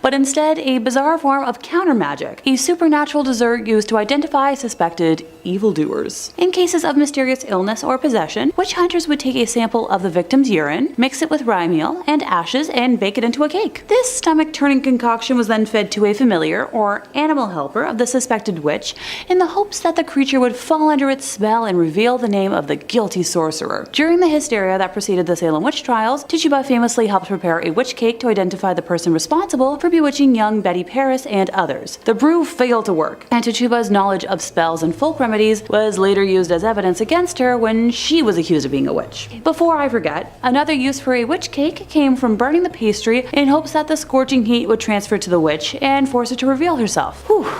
but instead a bizarre form of counter magic, a supernatural dessert used to identify suspected evildoers. In cases of mysterious illness or possession, witch hunters would take a sample of the victim's urine, mix it with rye meal and ashes, and bake it into a cake. This stomach-turning concoction was then fed to a familiar or animal helper of the suspected witch in the hopes that the creature would fall under its spell and reveal the name of the guilty sorcerer. During the hysteria that preceded the Salem witch trials, Tituba famously helped prepare a witch cake to identify the person responsible for bewitching young Betty Paris and others. The brew failed to work, and Tituba's knowledge of spells and folk remedies was later used as evidence against her when she was accused of being a witch. Before I forget, another use for a witch cake came from burning the pastry in hopes that the scorching heat would transfer to the witch and force her to reveal herself. Whew.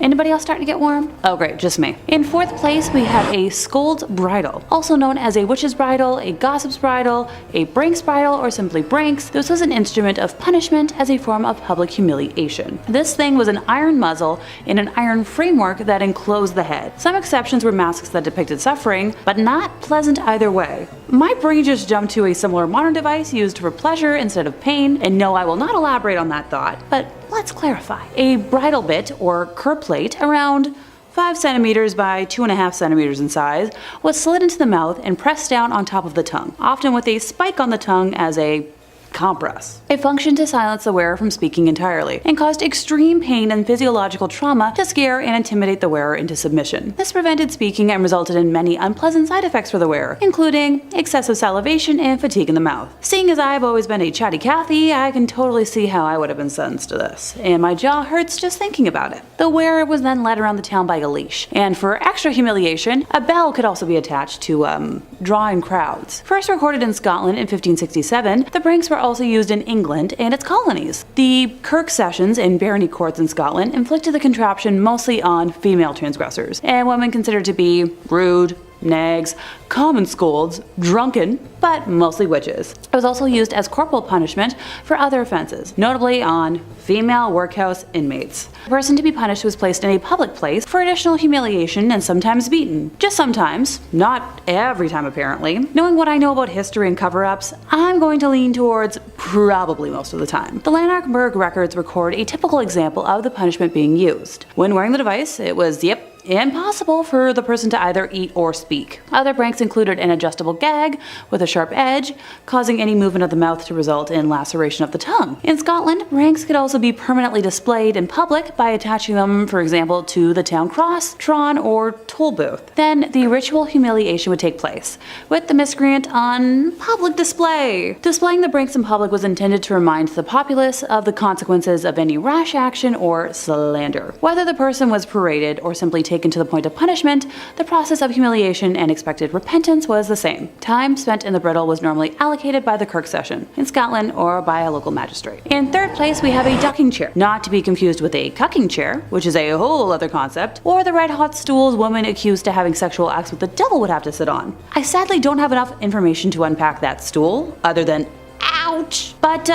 Anybody else starting to get warm? Oh great, just me. In 4th place, we have a scold's bridal, also known as a witch's bridle, a gossip's bridle, a Brink's bridle, or simply Brinks. This was an instrument of punishment as a form of public humiliation. This thing was an iron muzzle in an iron framework that enclosed the head. Some exceptions were masks that depicted suffering, but not pleasant either way. My brain just jumped to a similar modern device used for pleasure instead of pain, and no, I will not elaborate on that thought, but let's clarify. A bridle bit, or cur plate, around 5 centimeters by 2.5 centimeters in size, was slid into the mouth and pressed down on top of the tongue, often with a spike on the tongue as a compress. It functioned to silence the wearer from speaking entirely, and caused extreme pain and physiological trauma to scare and intimidate the wearer into submission. This prevented speaking and resulted in many unpleasant side effects for the wearer, including excessive salivation and fatigue in the mouth. Seeing as I've always been a chatty Cathy, I can totally see how I would have been sentenced to this, and my jaw hurts just thinking about it. The wearer was then led around the town by a leash, and for extra humiliation, a bell could also be attached to, draw in crowds. First recorded in Scotland in 1567, the Brinks were also used in England and its colonies. The Kirk Sessions and barony courts in Scotland inflicted the contraption mostly on female transgressors, and women considered to be rude, nags, common scolds, drunken, but mostly witches. It was also used as corporal punishment for other offenses, notably on female workhouse inmates. The person to be punished was placed in a public place for additional humiliation and sometimes beaten. Just sometimes, not every time apparently. Knowing what I know about history and cover-ups, I'm going to lean towards probably most of the time. The Lanarkburg records record a typical example of the punishment being used. When wearing the device, it was, impossible for the person to either eat or speak. Other pranks included an adjustable gag with a sharp edge, causing any movement of the mouth to result in laceration of the tongue. In Scotland, pranks could also be permanently displayed in public by attaching them, for example, to the town cross, tron, or toll booth. Then the ritual humiliation would take place, with the miscreant on public display. Displaying the pranks in public was intended to remind the populace of the consequences of any rash action or slander. Whether the person was paraded or simply taken taken to the point of punishment, the process of humiliation and expected repentance was the same. Time spent in the bridal was normally allocated by the Kirk session in Scotland or by a local magistrate. In third place, we have a ducking chair, not to be confused with a cucking chair, which is a whole other concept, or the red hot stools women accused of having sexual acts with the devil would have to sit on. I sadly don't have enough information to unpack that stool, other than ouch! But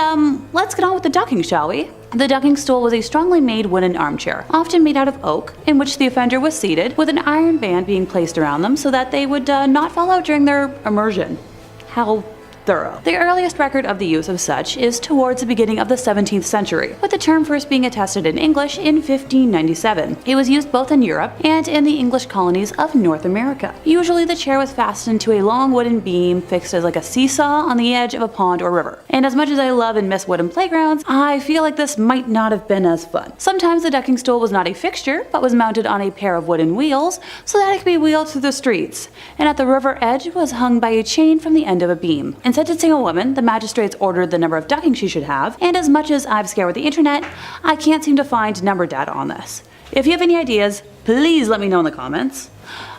let's get on with the ducking, shall we? The ducking stool was a strongly made wooden armchair, often made out of oak, in which the offender was seated, with an iron band being placed around them so that they would not fall out during their immersion. How thorough. The earliest record of the use of such is towards the beginning of the 17th century, with the term first being attested in English in 1597. It was used both in Europe and in the English colonies of North America. Usually the chair was fastened to a long wooden beam fixed as like a seesaw on the edge of a pond or river. And as much as I love and miss wooden playgrounds, I feel like this might not have been as fun. Sometimes the ducking stool was not a fixture, but was mounted on a pair of wooden wheels so that it could be wheeled through the streets, and at the river edge was hung by a chain from the end of a beam. In sentencing a woman, the magistrates ordered the number of duckings she should have, and as much as I've scoured the internet, I can't seem to find number data on this. If you have any ideas, please let me know in the comments.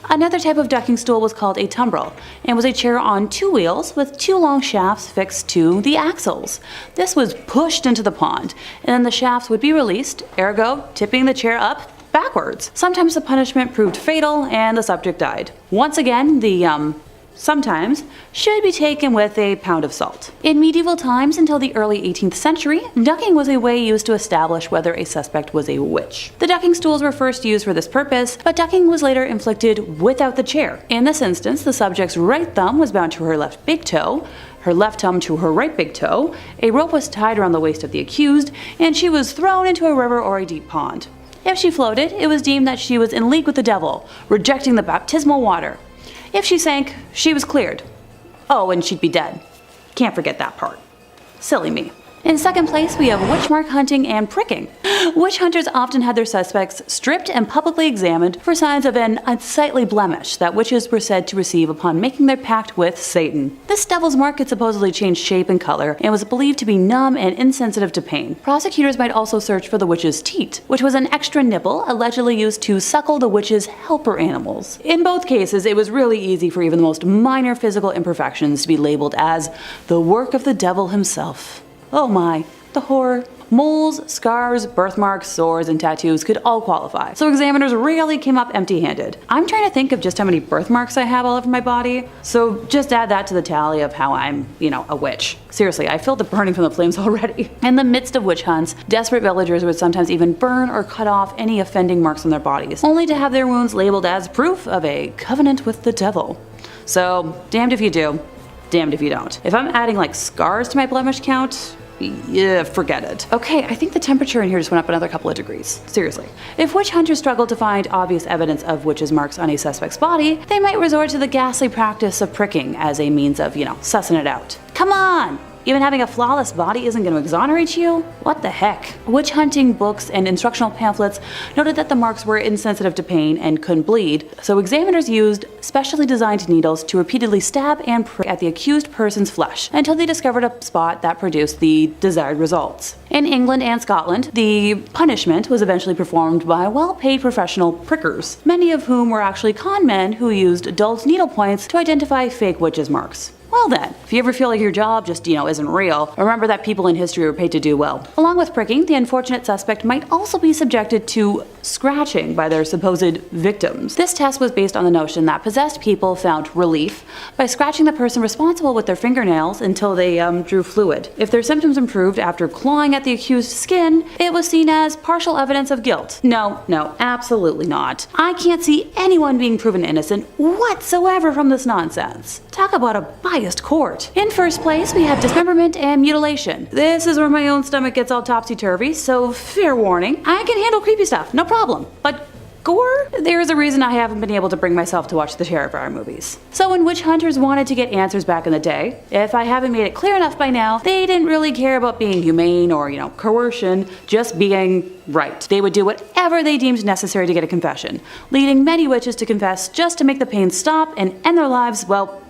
Another type of ducking stool was called a tumbrel, and was a chair on two wheels with two long shafts fixed to the axles. This was pushed into the pond, and then the shafts would be released, ergo tipping the chair up backwards. Sometimes the punishment proved fatal and the subject died. Once again, the sometimes should be taken with a pound of salt. In medieval times until the early 18th century, ducking was a way used to establish whether a suspect was a witch. The ducking stools were first used for this purpose, but ducking was later inflicted without the chair. In this instance, the subject's right thumb was bound to her left big toe, her left thumb to her right big toe, a rope was tied around the waist of the accused, and she was thrown into a river or a deep pond. If she floated, it was deemed that she was in league with the devil, rejecting the baptismal water. If she sank, she was cleared. Oh, and she'd be dead. Can't forget that part. Silly me. In second place, we have witchmark hunting and pricking. Witch hunters often had their suspects stripped and publicly examined for signs of an unsightly blemish that witches were said to receive upon making their pact with Satan. This devil's mark could supposedly change shape and color and was believed to be numb and insensitive to pain. Prosecutors might also search for the witch's teat, which was an extra nipple allegedly used to suckle the witch's helper animals. In both cases, it was really easy for even the most minor physical imperfections to be labeled as the work of the devil himself. Oh my, the horror. Moles, scars, birthmarks, sores, and tattoos could all qualify, so examiners rarely came up empty-handed. I'm trying to think of just how many birthmarks I have all over my body, so just add that to the tally of how I'm, a witch. Seriously, I feel the burning from the flames already. In the midst of witch hunts, desperate villagers would sometimes even burn or cut off any offending marks on their bodies, only to have their wounds labeled as proof of a covenant with the devil. So, damned if you do, damned if you don't. If I'm adding like scars to my blemish count, yeah, forget it. Okay, I think the temperature in here just went up another couple of degrees. Seriously. If witch hunters struggled to find obvious evidence of witches' marks on a suspect's body, they might resort to the ghastly practice of pricking as a means of, sussing it out. Come on! Even having a flawless body isn't going to exonerate you? What the heck? Witch hunting books and instructional pamphlets noted that the marks were insensitive to pain and couldn't bleed, so examiners used specially designed needles to repeatedly stab and prick at the accused person's flesh until they discovered a spot that produced the desired results. In England and Scotland, the punishment was eventually performed by well-paid professional prickers, many of whom were actually con men who used adult needle points to identify fake witches' marks. Well then, if you ever feel like your job just, isn't real, remember that people in history were paid to do well. Along with pricking, the unfortunate suspect might also be subjected to scratching by their supposed victims. This test was based on the notion that possessed people found relief by scratching the person responsible with their fingernails until they drew fluid. If their symptoms improved after clawing at the accused's skin, it was seen as partial evidence of guilt. No, absolutely not. I can't see anyone being proven innocent whatsoever from this nonsense. Talk about a biased court. In first place, we have dismemberment and mutilation. This is where my own stomach gets all topsy-turvy, so fair warning, I can handle creepy stuff, no problem. But gore? There's a reason I haven't been able to bring myself to watch the Terrifier movies. So when witch hunters wanted to get answers back in the day, if I haven't made it clear enough by now, they didn't really care about being humane or, coercion, just being right. They would do whatever they deemed necessary to get a confession, leading many witches to confess just to make the pain stop and end their lives, well,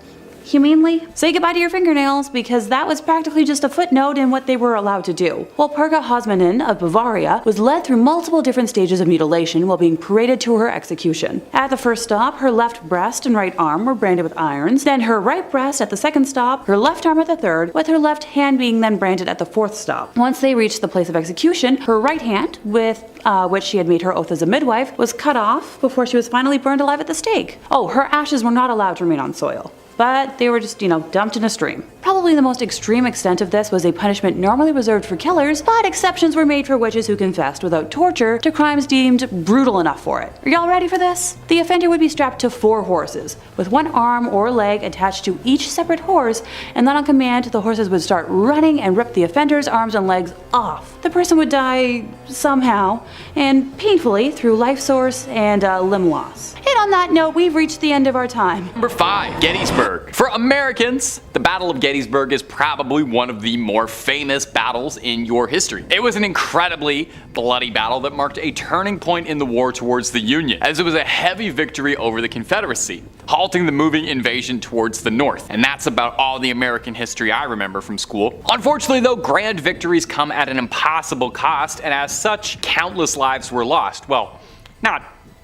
humanely, say goodbye to your fingernails, because that was practically just a footnote in what they were allowed to do. Walpurga Hosmanen of Bavaria was led through multiple different stages of mutilation while being paraded to her execution. At the first stop, her left breast and right arm were branded with irons, then her right breast at the second stop, her left arm at the third, with her left hand being then branded at the fourth stop. Once they reached the place of execution, her right hand, with which she had made her oath as a midwife, was cut off before she was finally burned alive at the stake. Oh, her ashes were not allowed to remain on soil, but they were just, dumped in a stream. Probably the most extreme extent of this was a punishment normally reserved for killers, but exceptions were made for witches who confessed without torture to crimes deemed brutal enough for it. Are y'all ready for this? The offender would be strapped to 4 horses, with one arm or leg attached to each separate horse, and then on command the horses would start running and rip the offender's arms and legs off. The person would die somehow, and painfully, through life source and limb loss. And on that note, we've reached the end of our time. Number 5, Gettysburg. For Americans, the Battle of Gettysburg is probably one of the more famous battles in your history. It was an incredibly bloody battle that marked a turning point in the war towards the Union, as it was a heavy victory over the Confederacy, halting the moving invasion towards the North. And that's about all the American history I remember from school. Unfortunately though, grand victories come at an impossible cost, and as such, countless lives were lost. Well, not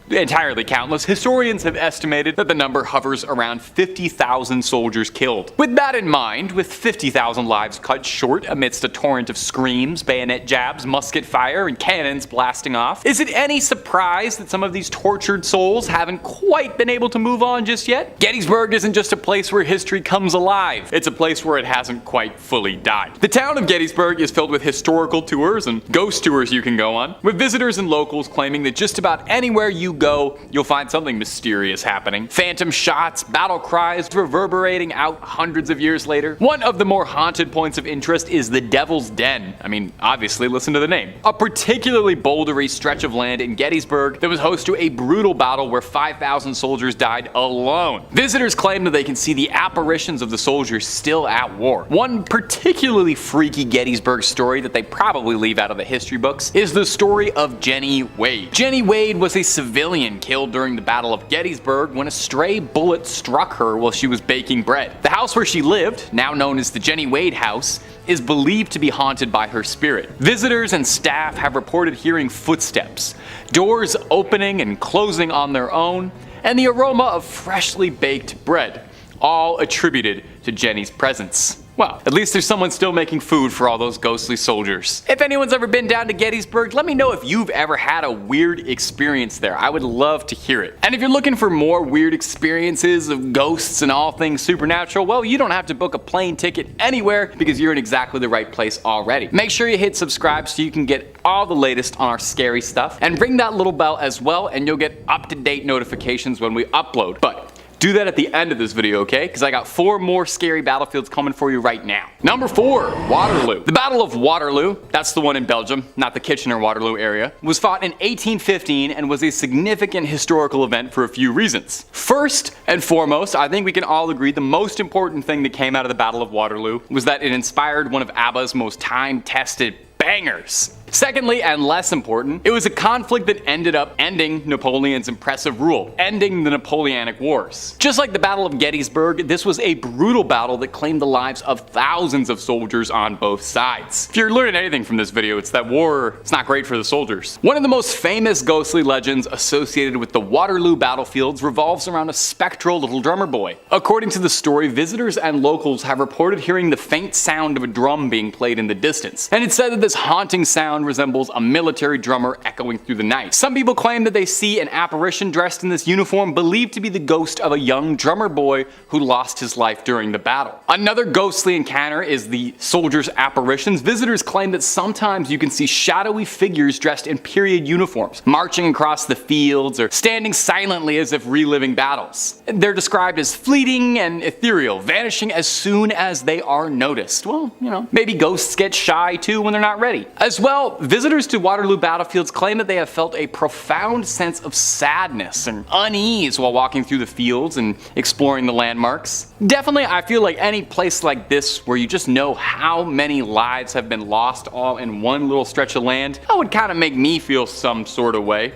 entirely countless. Historians have estimated that the number hovers around 50,000 soldiers killed. With that in mind, with 50,000 lives cut short amidst a torrent of screams, bayonet jabs, musket fire, and cannons blasting off, is it any surprise that some of these tortured souls haven't quite been able to move on just yet? Gettysburg isn't just a place where history comes alive, it's a place where it hasn't quite fully died. The town of Gettysburg is filled with historical tours and ghost tours you can go on, with visitors and locals claiming that just about anywhere you go, you'll find something mysterious happening. Phantom shots, battle cries reverberating out hundreds of years later. One of the more haunted points of interest is the Devil's Den. I mean, obviously, listen to the name. A particularly bouldery stretch of land in Gettysburg that was host to a brutal battle where 5,000 soldiers died alone. Visitors claim that they can see the apparitions of the soldiers still at war. One particularly freaky Gettysburg story that they probably leave out of the history books is the story of Jenny Wade. Jenny Wade was a civilian killed during the Battle of Gettysburg when a stray bullet struck her while she was baking bread. The house where she lived, now known as the Jenny Wade House, is believed to be haunted by her spirit. Visitors and staff have reported hearing footsteps, doors opening and closing on their own, and the aroma of freshly baked bread, all attributed to Jenny's presence. Well, at least there's someone still making food for all those ghostly soldiers. If anyone's ever been down to Gettysburg, let me know if you've ever had a weird experience there. I would love to hear it. And if you're looking for more weird experiences of ghosts and all things supernatural, well, you don't have to book a plane ticket anywhere because you're in exactly the right place already. Make sure you hit subscribe so you can get all the latest on our scary stuff, and ring that little bell as well, and you'll get up-to-date notifications when we upload. But do that at the end of this video, okay? Because I got 4 more scary battlefields coming for you right now. Number 4, Waterloo. The Battle of Waterloo, that's the one in Belgium, not the Kitchener-Waterloo area, was fought in 1815 and was a significant historical event for a few reasons. First and foremost, I think we can all agree the most important thing that came out of the Battle of Waterloo was that it inspired one of ABBA's most time-tested bangers. Secondly, and less important, it was a conflict that ended up ending Napoleon's impressive rule, ending the Napoleonic Wars. Just like the Battle of Gettysburg, this was a brutal battle that claimed the lives of thousands of soldiers on both sides. If you're learning anything from this video, it's that war is not great for the soldiers. One of the most famous ghostly legends associated with the Waterloo battlefields revolves around a spectral little drummer boy. According to the story, visitors and locals have reported hearing the faint sound of a drum being played in the distance, and it's said that this haunting sound resembles a military drummer echoing through the night. Some people claim that they see an apparition dressed in this uniform believed to be the ghost of a young drummer boy who lost his life during the battle. Another ghostly encounter is the soldiers' apparitions. Visitors claim that sometimes you can see shadowy figures dressed in period uniforms, marching across the fields or standing silently as if reliving battles. They're described as fleeting and ethereal, vanishing as soon as they are noticed. Well, maybe ghosts get shy too when they're not ready. As well, Well, visitors to Waterlue battlefields claim that they have felt a profound sense of sadness and unease while walking through the fields and exploring the landmarks. Definitely, I feel like any place like this where you just know how many lives have been lost all in one little stretch of land, that would kind of make me feel some sort of way.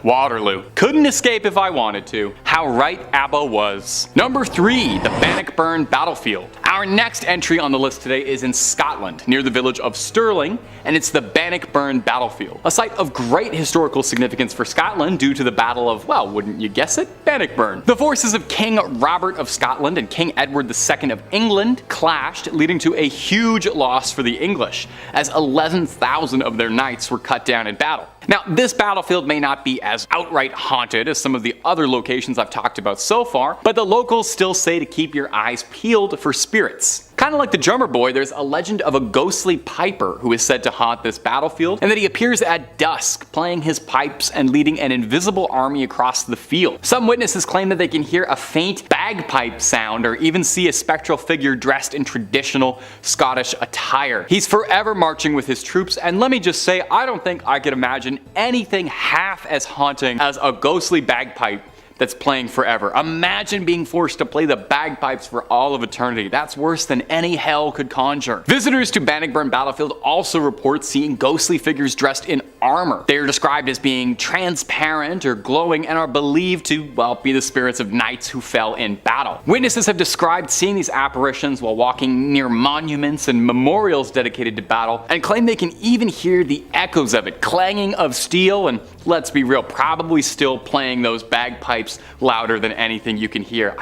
Waterloo. Couldn't escape if I wanted to. How right Abba was. Number 3, the Banickburn Battlefield. Our next entry on the list today is in Scotland, near the village of Stirling, and it's the Banickburn Battlefield. A site of great historical significance for Scotland due to the Battle of, well, wouldn't you guess it, Bannockburn. The forces of King Robert of Scotland and King Edward II of England clashed, leading to a huge loss for the English, as 11,000 of their knights were cut down in battle. Now, this battlefield may not be as outright haunted as some of the other locations I've talked about so far, but the locals still say to keep your eyes peeled for spirits. Kind of like the drummer boy, there's a legend of a ghostly piper who is said to haunt this battlefield, and that he appears at dusk, playing his pipes and leading an invisible army across the field. Some witnesses claim that they can hear a faint bagpipe sound or even see a spectral figure dressed in traditional Scottish attire. He's forever marching with his troops, and let me just say, I don't think I could imagine anything half as haunting as a ghostly bagpipe that's playing forever. Imagine being forced to play the bagpipes for all of eternity. That's worse than any hell could conjure. Visitors to Banickburn Battlefield also report seeing ghostly figures dressed in armor. They are described as being transparent or glowing and are believed to, well, be the spirits of knights who fell in battle. Witnesses have described seeing these apparitions while walking near monuments and memorials dedicated to battle, and claim they can even hear the echoes of it, clanging of steel, and let's be real, probably still playing those bagpipes louder than anything you can hear.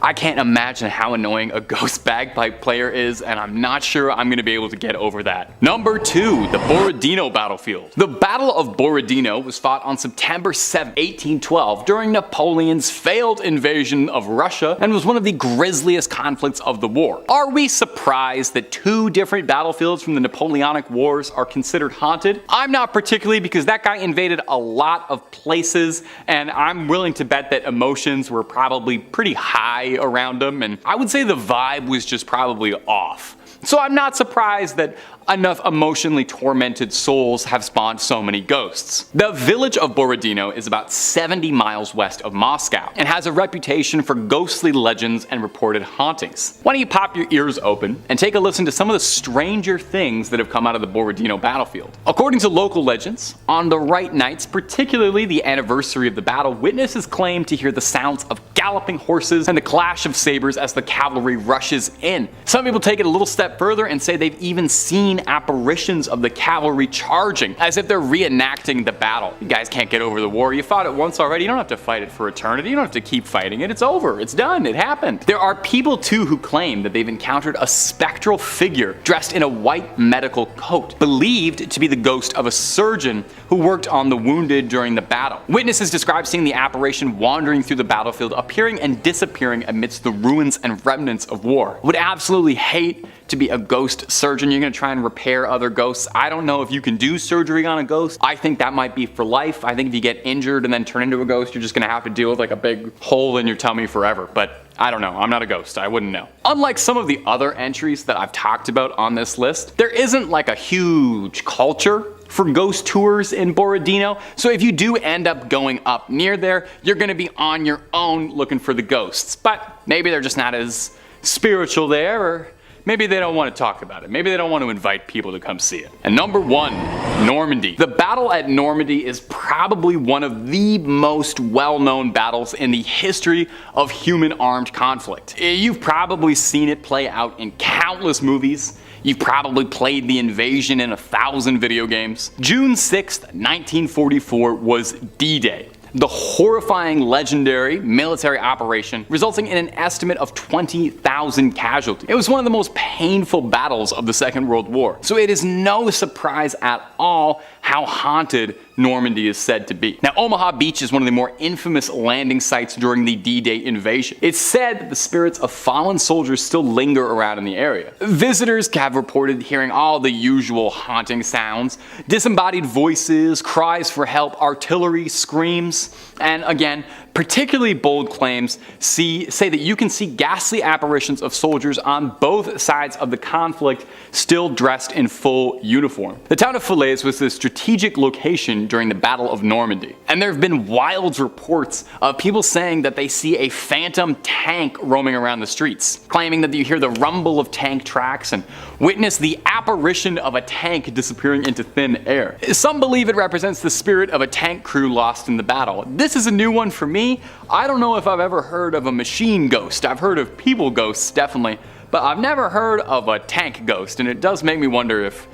I can't imagine how annoying a ghost bagpipe player is, and I'm not sure I'm going to be able to get over that. Number 2, the Boredino Battlefield. The Battle of Boredino was fought on September 7, 1812 during Napoleon's failed invasion of Russia and was one of the grisliest conflicts of the war. Are we surprised that 2 different battlefields from the Napoleonic Wars are considered haunted? I'm not particularly, because that guy invaded a lot of places, and I'm willing to bet that emotions were probably pretty high around him, and I would say the vibe was just probably off. So I'm not surprised that enough emotionally tormented souls have spawned so many ghosts. The village of Borodino is about 70 miles west of Moscow and has a reputation for ghostly legends and reported hauntings. Why don't you pop your ears open and take a listen to some of the stranger things that have come out of the Borodino battlefield. According to local legends, on the right nights, particularly the anniversary of the battle, witnesses claim to hear the sounds of galloping horses and the clash of sabers as the cavalry rushes in. Some people take it a little step further and say they've even seen apparitions of the cavalry charging, as if they're reenacting the battle. You guys can't get over the war. You fought it once already. You don't have to fight it for eternity. You don't have to keep fighting it. It's over. It's done. It happened. There are people too who claim that they've encountered a spectral figure dressed in a white medical coat, believed to be the ghost of a surgeon who worked on the wounded during the battle. Witnesses describe seeing the apparition wandering through the battlefield, appearing and disappearing amidst the ruins and remnants of war. Would absolutely hate to be a ghost surgeon. You're gonna try and repair other ghosts. I don't know if you can do surgery on a ghost. I think that might be for life. I think if you get injured and then turn into a ghost, you're just gonna have to deal with like a big hole in your tummy forever. But I don't know. I'm not a ghost. I wouldn't know. Unlike some of the other entries that I've talked about on this list, there isn't like a huge culture for ghost tours in Borodino, so if you do end up going up near there, you're gonna be on your own looking for the ghosts. But maybe they're just not as spiritual there, or maybe they don't want to talk about it. Maybe they don't want to invite people to come see it. And number 1, Normandy. The battle at Normandy is probably one of the most well-known battles in the history of human armed conflict. You've probably seen it play out in countless movies. You've probably played the invasion in 1,000 video games. June 6th, 1944 was D-Day. The horrifying, legendary military operation resulting in an estimate of 20,000 casualties. It was one of the most painful battles of the Second World War, so it is no surprise at all how haunted Normandy is said to be. Now, Omaha Beach is one of the more infamous landing sites during the D-Day invasion. It's said that the spirits of fallen soldiers still linger around in the area. Visitors have reported hearing all the usual haunting sounds, disembodied voices, cries for help, artillery, screams, and again, particularly bold claims say that you can see ghastly apparitions of soldiers on both sides of the conflict still dressed in full uniform. The town of Falaise was the strategic location during the Battle of Normandy, and there have been wild reports of people saying that they see a phantom tank roaming around the streets, claiming that you hear the rumble of tank tracks and witness the apparition of a tank disappearing into thin air. Some believe it represents the spirit of a tank crew lost in the battle. This is a new one for me. I don't know if I've ever heard of a machine ghost. I've heard of people ghosts, definitely, but I've never heard of a tank ghost, and it does make me wonder if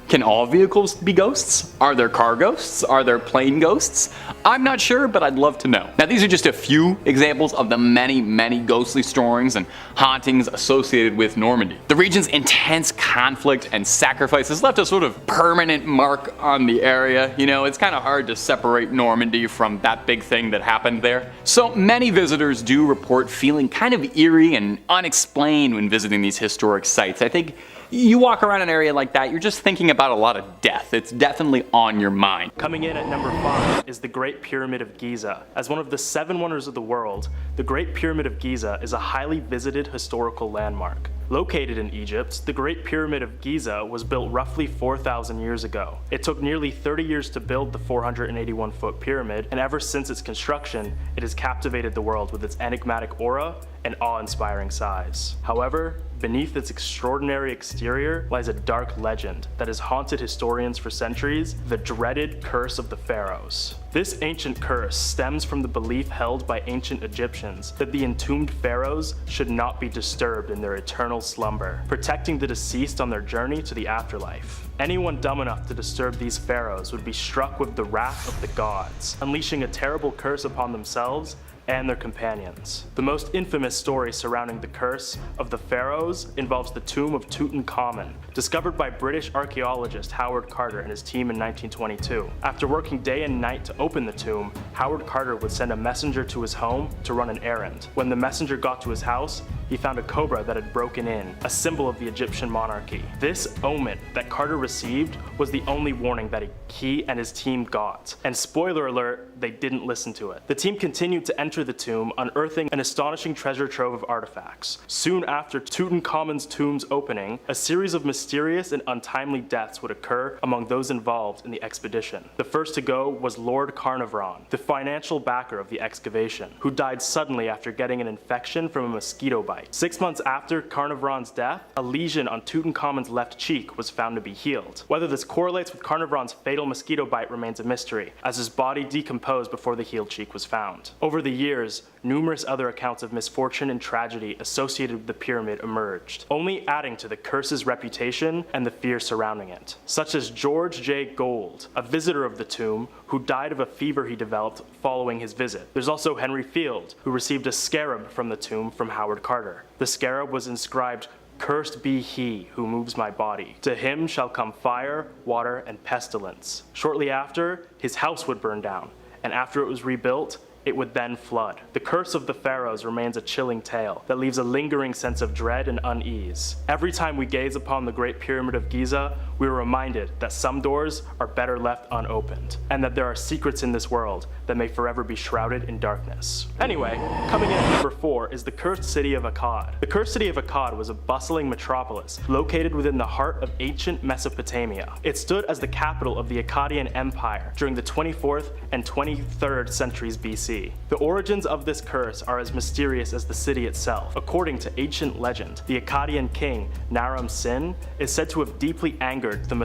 can all vehicles be ghosts? Are there car ghosts? Are there plane ghosts? I'm not sure, but I'd love to know. Now, these are just a few examples of the many, many ghostly stories and hauntings associated with Normandy. The region's intense conflict and sacrifice has left a sort of permanent mark on the area. You know, it's kind of hard to separate Normandy from that big thing that happened there. So many visitors do report feeling kind of eerie and unexplained when visiting these historic sites. I think you walk around an area like that, you're just thinking about a lot of death. It's definitely on your mind. Coming in at number 5 is the Great Pyramid of Giza. As one of the 7 wonders of the world, the Great Pyramid of Giza is a highly visited historical landmark. Located in Egypt, the Great Pyramid of Giza was built roughly 4,000 years ago. It took nearly 30 years to build the 481-foot pyramid, and ever since its construction, it has captivated the world with its enigmatic aura and awe-inspiring size. However, beneath its extraordinary exterior lies a dark legend that has haunted historians for centuries, the dreaded Curse of the Pharaohs. This ancient curse stems from the belief held by ancient Egyptians that the entombed pharaohs should not be disturbed in their eternal slumber, protecting the deceased on their journey to the afterlife. Anyone dumb enough to disturb these pharaohs would be struck with the wrath of the gods, unleashing a terrible curse upon themselves and their companions. The most infamous story surrounding the curse of the pharaohs involves the tomb of Tutankhamun, discovered by British archaeologist Howard Carter and his team in 1922. After working day and night to open the tomb, Howard Carter would send a messenger to his home to run an errand. When the messenger got to his house, he found a cobra that had broken in, a symbol of the Egyptian monarchy. This omen that Carter received was the only warning that he and his team got. And spoiler alert, they didn't listen to it. The team continued to enter the tomb, unearthing an astonishing treasure trove of artifacts. Soon after Tutankhamun's tomb's opening, a series of mysterious and untimely deaths would occur among those involved in the expedition. The first to go was Lord Carnarvon, the financial backer of the excavation, who died suddenly after getting an infection from a mosquito bite. 6 months after Carnarvon's death, a lesion on Tutankhamun's left cheek was found to be healed. Whether this correlates with Carnarvon's fatal mosquito bite remains a mystery, as his body decomposed before the healed cheek was found. Over the years, numerous other accounts of misfortune and tragedy associated with the pyramid emerged, only adding to the curse's reputation and the fear surrounding it, such as George J. Gold, a visitor of the tomb who died of a fever he developed following his visit. There's also Henry Field, who received a scarab from the tomb from Howard Carter. The scarab was inscribed, "Cursed be he who moves my body. To him shall come fire, water, and pestilence." Shortly after, his house would burn down, and after it was rebuilt, it would then flood. The curse of the pharaohs remains a chilling tale that leaves a lingering sense of dread and unease. Every time we gaze upon the Great Pyramid of Giza, we are reminded that some doors are better left unopened, and that there are secrets in this world that may forever be shrouded in darkness. Anyway, coming in at number 4 is the cursed city of Akkad. The cursed city of Akkad was a bustling metropolis located within the heart of ancient Mesopotamia. It stood as the capital of the Akkadian Empire during the 24th and 23rd centuries BC. The origins of this curse are as mysterious as the city itself. According to ancient legend, the Akkadian king Naram Sin is said to have deeply angered the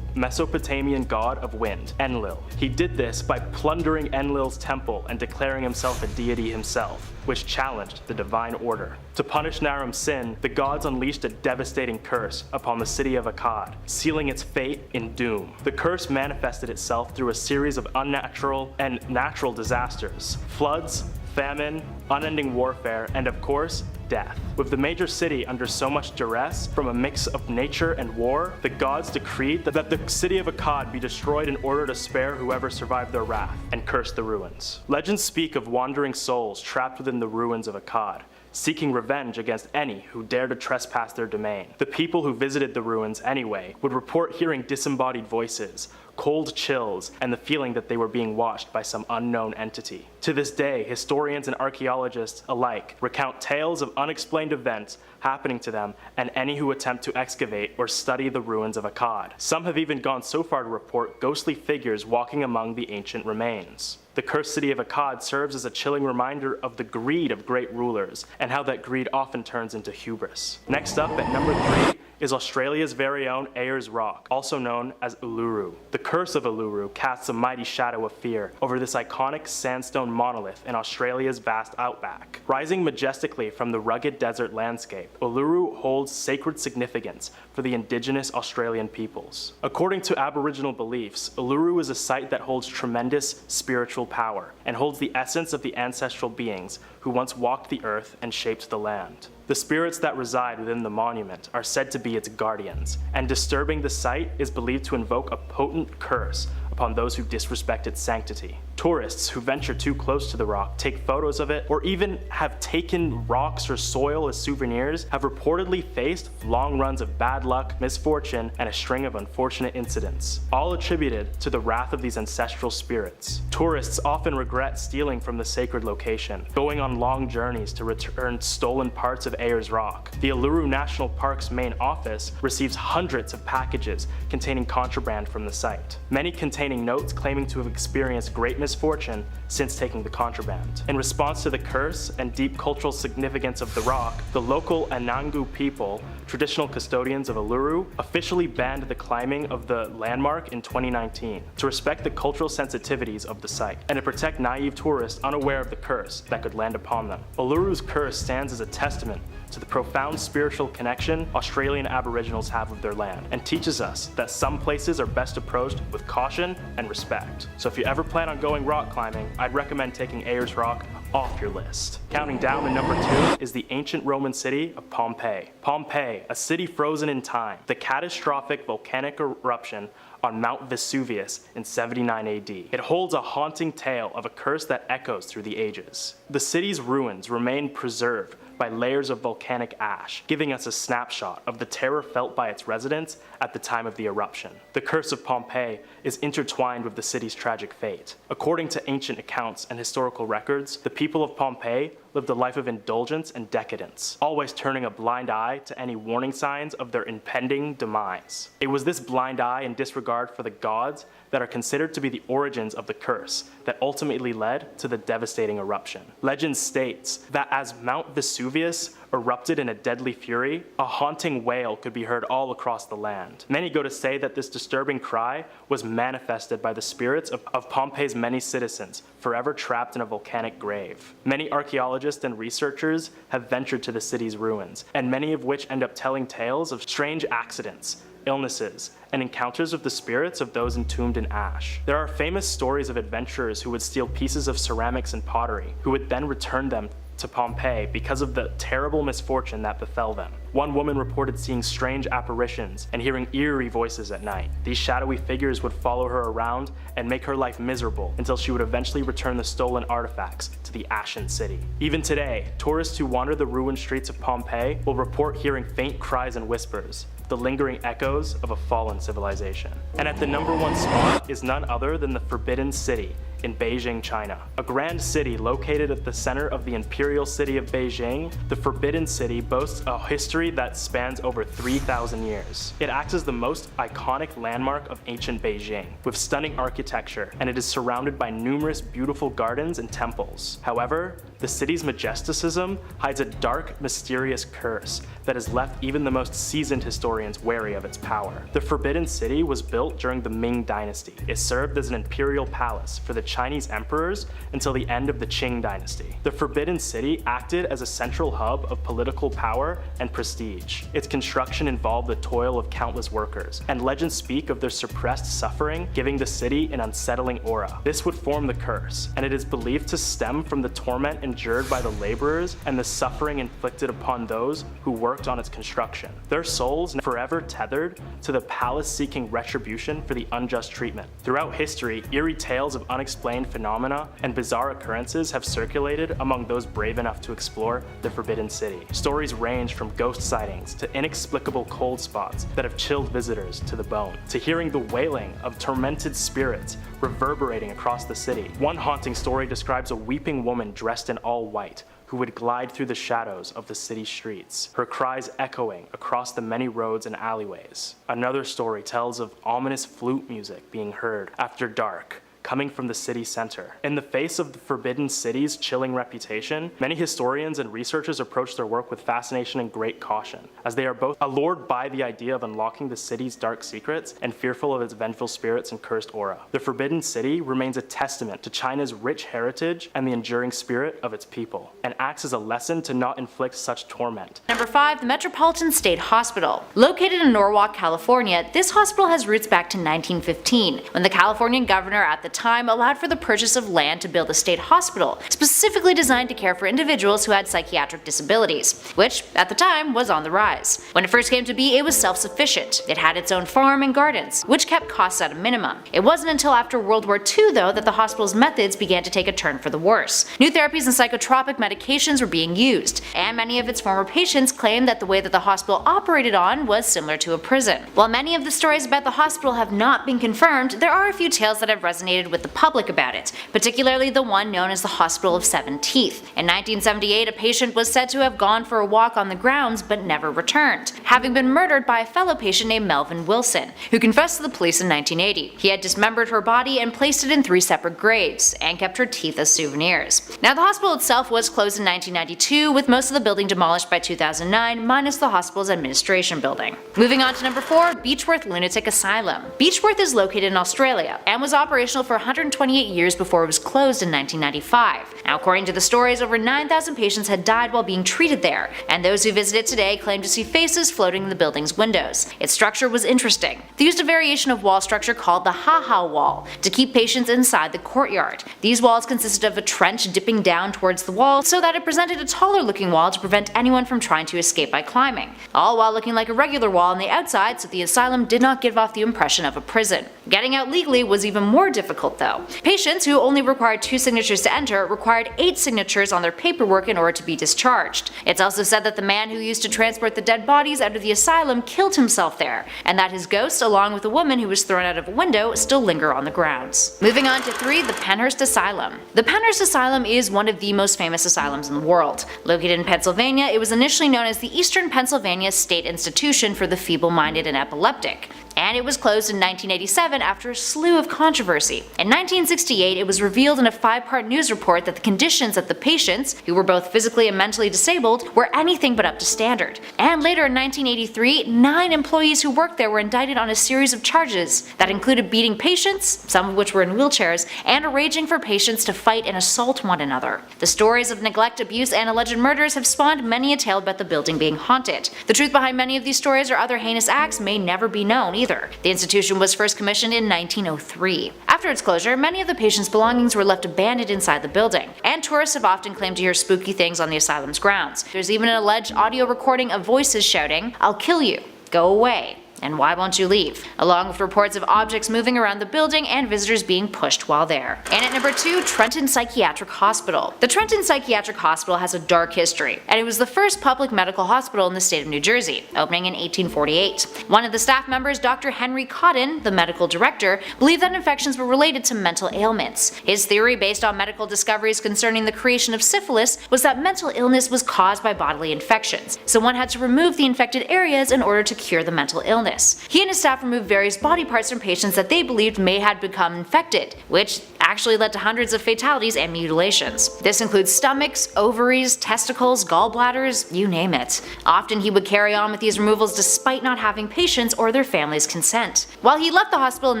Mesopotamian god of wind, Enlil. He did this by plundering Enlil's temple and declaring himself a deity himself, which challenged the divine order. To punish Naram Sin, the gods unleashed a devastating curse upon the city of Akkad, sealing its fate in doom. The curse manifested itself through a series of unnatural and natural disasters, floods, famine, unending warfare, and of course, death. With the major city under so much duress from a mix of nature and war, the gods decreed that the city of Akkad be destroyed in order to spare whoever survived their wrath, and cursed the ruins. Legends speak of wandering souls trapped within the ruins of Akkad, seeking revenge against any who dared to trespass their domain. The people who visited the ruins anyway would report hearing disembodied voices, cold chills, and the feeling that they were being watched by some unknown entity. To this day, historians and archaeologists alike recount tales of unexplained events happening to them and any who attempt to excavate or study the ruins of Akkad. Some have even gone so far to report ghostly figures walking among the ancient remains. The cursed city of Akkad serves as a chilling reminder of the greed of great rulers and how that greed often turns into hubris. Next up at number 3 is Australia's very own Ayers Rock, also known as Uluru. The curse of Uluru casts a mighty shadow of fear over this iconic sandstone monolith in Australia's vast outback. Rising majestically from the rugged desert landscape, Uluru holds sacred significance for the indigenous Australian peoples. According to Aboriginal beliefs, Uluru is a site that holds tremendous spiritual power and holds the essence of the ancestral beings who once walked the earth and shaped the land. The spirits that reside within the monument are said to be its guardians, and disturbing the site is believed to invoke a potent curse upon those who disrespect its sanctity. Tourists who venture too close to the rock, take photos of it, or even have taken rocks or soil as souvenirs have reportedly faced long runs of bad luck, misfortune, and a string of unfortunate incidents, all attributed to the wrath of these ancestral spirits. Tourists often regret stealing from the sacred location, going on long journeys to return stolen parts of Ayers Rock. The Uluru National Park's main office receives hundreds of packages containing contraband from the site, many containing notes claiming to have experienced great misfortune since taking the contraband. In response to the curse and deep cultural significance of the rock, the local Anangu people, traditional custodians of Uluru, officially banned the climbing of the landmark in 2019 to respect the cultural sensitivities of the site and to protect naive tourists unaware of the curse that could land upon them. Uluru's curse stands as a testament to the profound spiritual connection Australian Aboriginals have with their land, and teaches us that some places are best approached with caution and respect. So if you ever plan on going rock climbing, I'd recommend taking Ayers Rock off your list. Counting down to number 2 is the ancient Roman city of Pompeii. Pompeii, a city frozen in time, the catastrophic volcanic eruption on Mount Vesuvius in 79 AD. It holds a haunting tale of a curse that echoes through the ages. The city's ruins remain preserved by layers of volcanic ash, giving us a snapshot of the terror felt by its residents at the time of the eruption. The curse of Pompeii is intertwined with the city's tragic fate. According to ancient accounts and historical records, the people of Pompeii lived a life of indulgence and decadence, always turning a blind eye to any warning signs of their impending demise. It was this blind eye and disregard for the gods that are considered to be the origins of the curse that ultimately led to the devastating eruption. Legend states that as Mount Vesuvius erupted in a deadly fury, a haunting wail could be heard all across the land. Many go to say that this disturbing cry was manifested by the spirits of Pompeii's many citizens, forever trapped in a volcanic grave. Many archaeologists and researchers have ventured to the city's ruins, and many of which end up telling tales of strange accidents, illnesses, and encounters with the spirits of those entombed in ash. There are famous stories of adventurers who would steal pieces of ceramics and pottery, who would then return them to Pompeii because of the terrible misfortune that befell them. One woman reported seeing strange apparitions and hearing eerie voices at night. These shadowy figures would follow her around and make her life miserable until she would eventually return the stolen artifacts to the ashen city. Even today, tourists who wander the ruined streets of Pompeii will report hearing faint cries and whispers, the lingering echoes of a fallen civilization. And at the number 1 spot is none other than the Forbidden City in Beijing, China. A grand city located at the center of the imperial city of Beijing, the Forbidden City boasts a history that spans over 3,000 years. It acts as the most iconic landmark of ancient Beijing, with stunning architecture, and it is surrounded by numerous beautiful gardens and temples. However, the city's majesticism hides a dark, mysterious curse that has left even the most seasoned historians wary of its power. The Forbidden City was built during the Ming Dynasty. It served as an imperial palace for the Chinese emperors until the end of the Qing dynasty. The Forbidden City acted as a central hub of political power and prestige. Its construction involved the toil of countless workers, and legends speak of their suppressed suffering giving the city an unsettling aura. This would form the curse, and it is believed to stem from the torment endured by the laborers and the suffering inflicted upon those who worked on its construction. Their souls forever tethered to the palace seeking retribution for the unjust treatment. Throughout history, eerie tales of unexplained phenomena and bizarre occurrences have circulated among those brave enough to explore the Forbidden City. Stories range from ghost sightings to inexplicable cold spots that have chilled visitors to the bone, to hearing the wailing of tormented spirits reverberating across the city. One haunting story describes a weeping woman dressed in all white who would glide through the shadows of the city streets, her cries echoing across the many roads and alleyways. Another story tells of ominous flute music being heard after dark, coming from the city center. In the face of the Forbidden City's chilling reputation, many historians and researchers approach their work with fascination and great caution, as they are both allured by the idea of unlocking the city's dark secrets and fearful of its vengeful spirits and cursed aura. The Forbidden City remains a testament to China's rich heritage and the enduring spirit of its people, and acts as a lesson to not inflict such torment. Number 5. The Metropolitan State Hospital. Located in Norwalk, California, this hospital has roots back to 1915, when the Californian governor at the time allowed for the purchase of land to build a state hospital, specifically designed to care for individuals who had psychiatric disabilities, which at the time was on the rise. When it first came to be, it was self-sufficient. It had its own farm and gardens, which kept costs at a minimum. It wasn't until after World War II, though, that the hospital's methods began to take a turn for the worse. New therapies and psychotropic medications were being used, and many of its former patients claimed that the way that the hospital operated on was similar to a prison. While many of the stories about the hospital have not been confirmed, there are a few tales that have resonated with the public about it, particularly the one known as the Hospital of Seven Teeth. In 1978, a patient was said to have gone for a walk on the grounds but never returned, having been murdered by a fellow patient named Melvin Wilson, who confessed to the police in 1980. He had dismembered her body and placed it in 3 separate graves, and kept her teeth as souvenirs. Now, the hospital itself was closed in 1992, with most of the building demolished by 2009, minus the hospital's administration building. Moving on to number 4, Beechworth Lunatic Asylum. Beechworth is located in Australia, and was operational for 128 years before it was closed in 1995. Now, according to the stories, over 9,000 patients had died while being treated there, and those who visit it today claim to see faces floating in the building's windows. Its structure was interesting. They used a variation of wall structure called the ha-ha wall to keep patients inside the courtyard. These walls consisted of a trench dipping down towards the wall so that it presented a taller looking wall to prevent anyone from trying to escape by climbing, all while looking like a regular wall on the outside, so the asylum did not give off the impression of a prison. Getting out legally was even more difficult though. Patients who only required 2 signatures to enter required 8 signatures on their paperwork in order to be discharged. It's also said that the man who used to transport the dead bodies out of the asylum killed himself there, and that his ghost, along with a woman who was thrown out of a window, still linger on the grounds. Moving on to 3, the Penhurst Asylum. The Penhurst Asylum is one of the most famous asylums in the world. Located in Pennsylvania, it was initially known as the Eastern Pennsylvania State Institution for the Feeble-Minded and Epileptic, and it was closed in 1987 after a slew of controversy. In 1968, it was revealed in a 5-part news report that the conditions of the patients, who were both physically and mentally disabled, were anything but up to standard. And later in 1983, 9 employees who worked there were indicted on a series of charges that included beating patients, some of which were in wheelchairs, and arranging for patients to fight and assault one another. The stories of neglect, abuse, and alleged murders have spawned many a tale about the building being haunted. The truth behind many of these stories or other heinous acts may never be known either. The institution was first commissioned in 1903. After its closure, many of the patients' belongings were left abandoned inside the building, and tourists have often claimed to hear spooky things on the asylum's grounds. There's even an alleged audio recording of voices shouting, "I'll kill you, go away, and why won't you leave?" along with reports of objects moving around the building and visitors being pushed while there. And at number 2, Trenton Psychiatric Hospital. The Trenton Psychiatric Hospital has a dark history, and it was the first public medical hospital in the state of New Jersey, opening in 1848. One of the staff members, Dr. Henry Cotton, the medical director, believed that infections were related to mental ailments. His theory, based on medical discoveries concerning the creation of syphilis, was that mental illness was caused by bodily infections, so one had to remove the infected areas in order to cure the mental illness. illness. He and his staff removed various body parts from patients that they believed may have become infected, which actually led to hundreds of fatalities and mutilations. This includes stomachs, ovaries, testicles, gallbladders, you name it. Often he would carry on with these removals despite not having patients or their families' consent. While he left the hospital in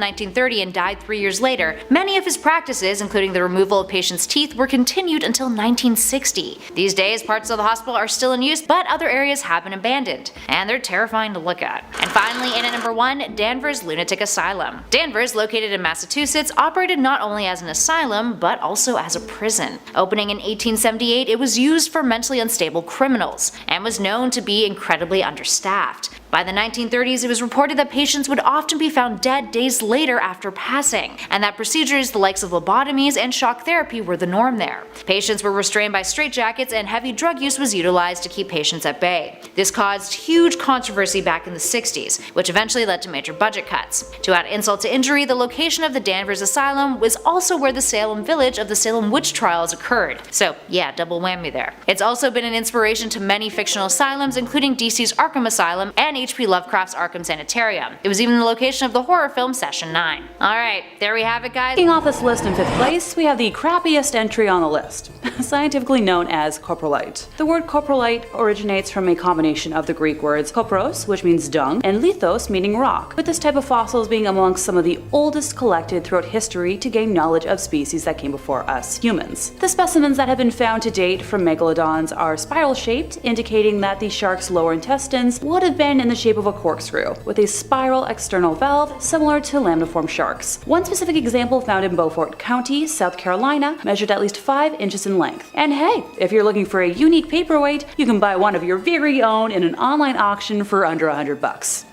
1930 and died 3 years later, many of his practices, including the removal of patients' teeth, were continued until 1960. These days, parts of the hospital are still in use, but other areas have been abandoned, and they're terrifying to look at. And finally, in at number 1, Danvers Lunatic Asylum. Danvers, located in Massachusetts, operated not only as an asylum, but also as a prison. Opening in 1878, it was used for mentally unstable criminals, and was known to be incredibly understaffed. By the 1930s, it was reported that patients would often be found dead days later after passing, and that procedures the likes of lobotomies and shock therapy were the norm there. Patients were restrained by straitjackets, and heavy drug use was utilized to keep patients at bay. This caused huge controversy back in the 60s, which eventually led to major budget cuts. To add insult to injury, the location of the Danvers Asylum was also where the Salem village of the Salem witch trials occurred. So yeah, double whammy there. It's also been an inspiration to many fictional asylums, including DC's Arkham Asylum and H.P. Lovecraft's Arkham Sanitarium. It was even the location of the horror film Session 9. Alright, there we have it, guys. Kicking off this list in 5th place, we have the crappiest entry on the list, scientifically known as coprolite. The word coprolite originates from a combination of the Greek words kopros, which means dung, and lithos, meaning rock, with this type of fossils being amongst some of the oldest collected throughout history to gain knowledge of species that came before us humans. The specimens that have been found to date from megalodons are spiral-shaped, indicating that the shark's lower intestines would have been in the shape of a corkscrew, with a spiral external valve similar to lamniform sharks. One specific example found in Beaufort County, South Carolina, measured at least 5 inches in length. And hey, if you're looking for a unique paperweight, you can buy one of your very own in an online auction for under $100.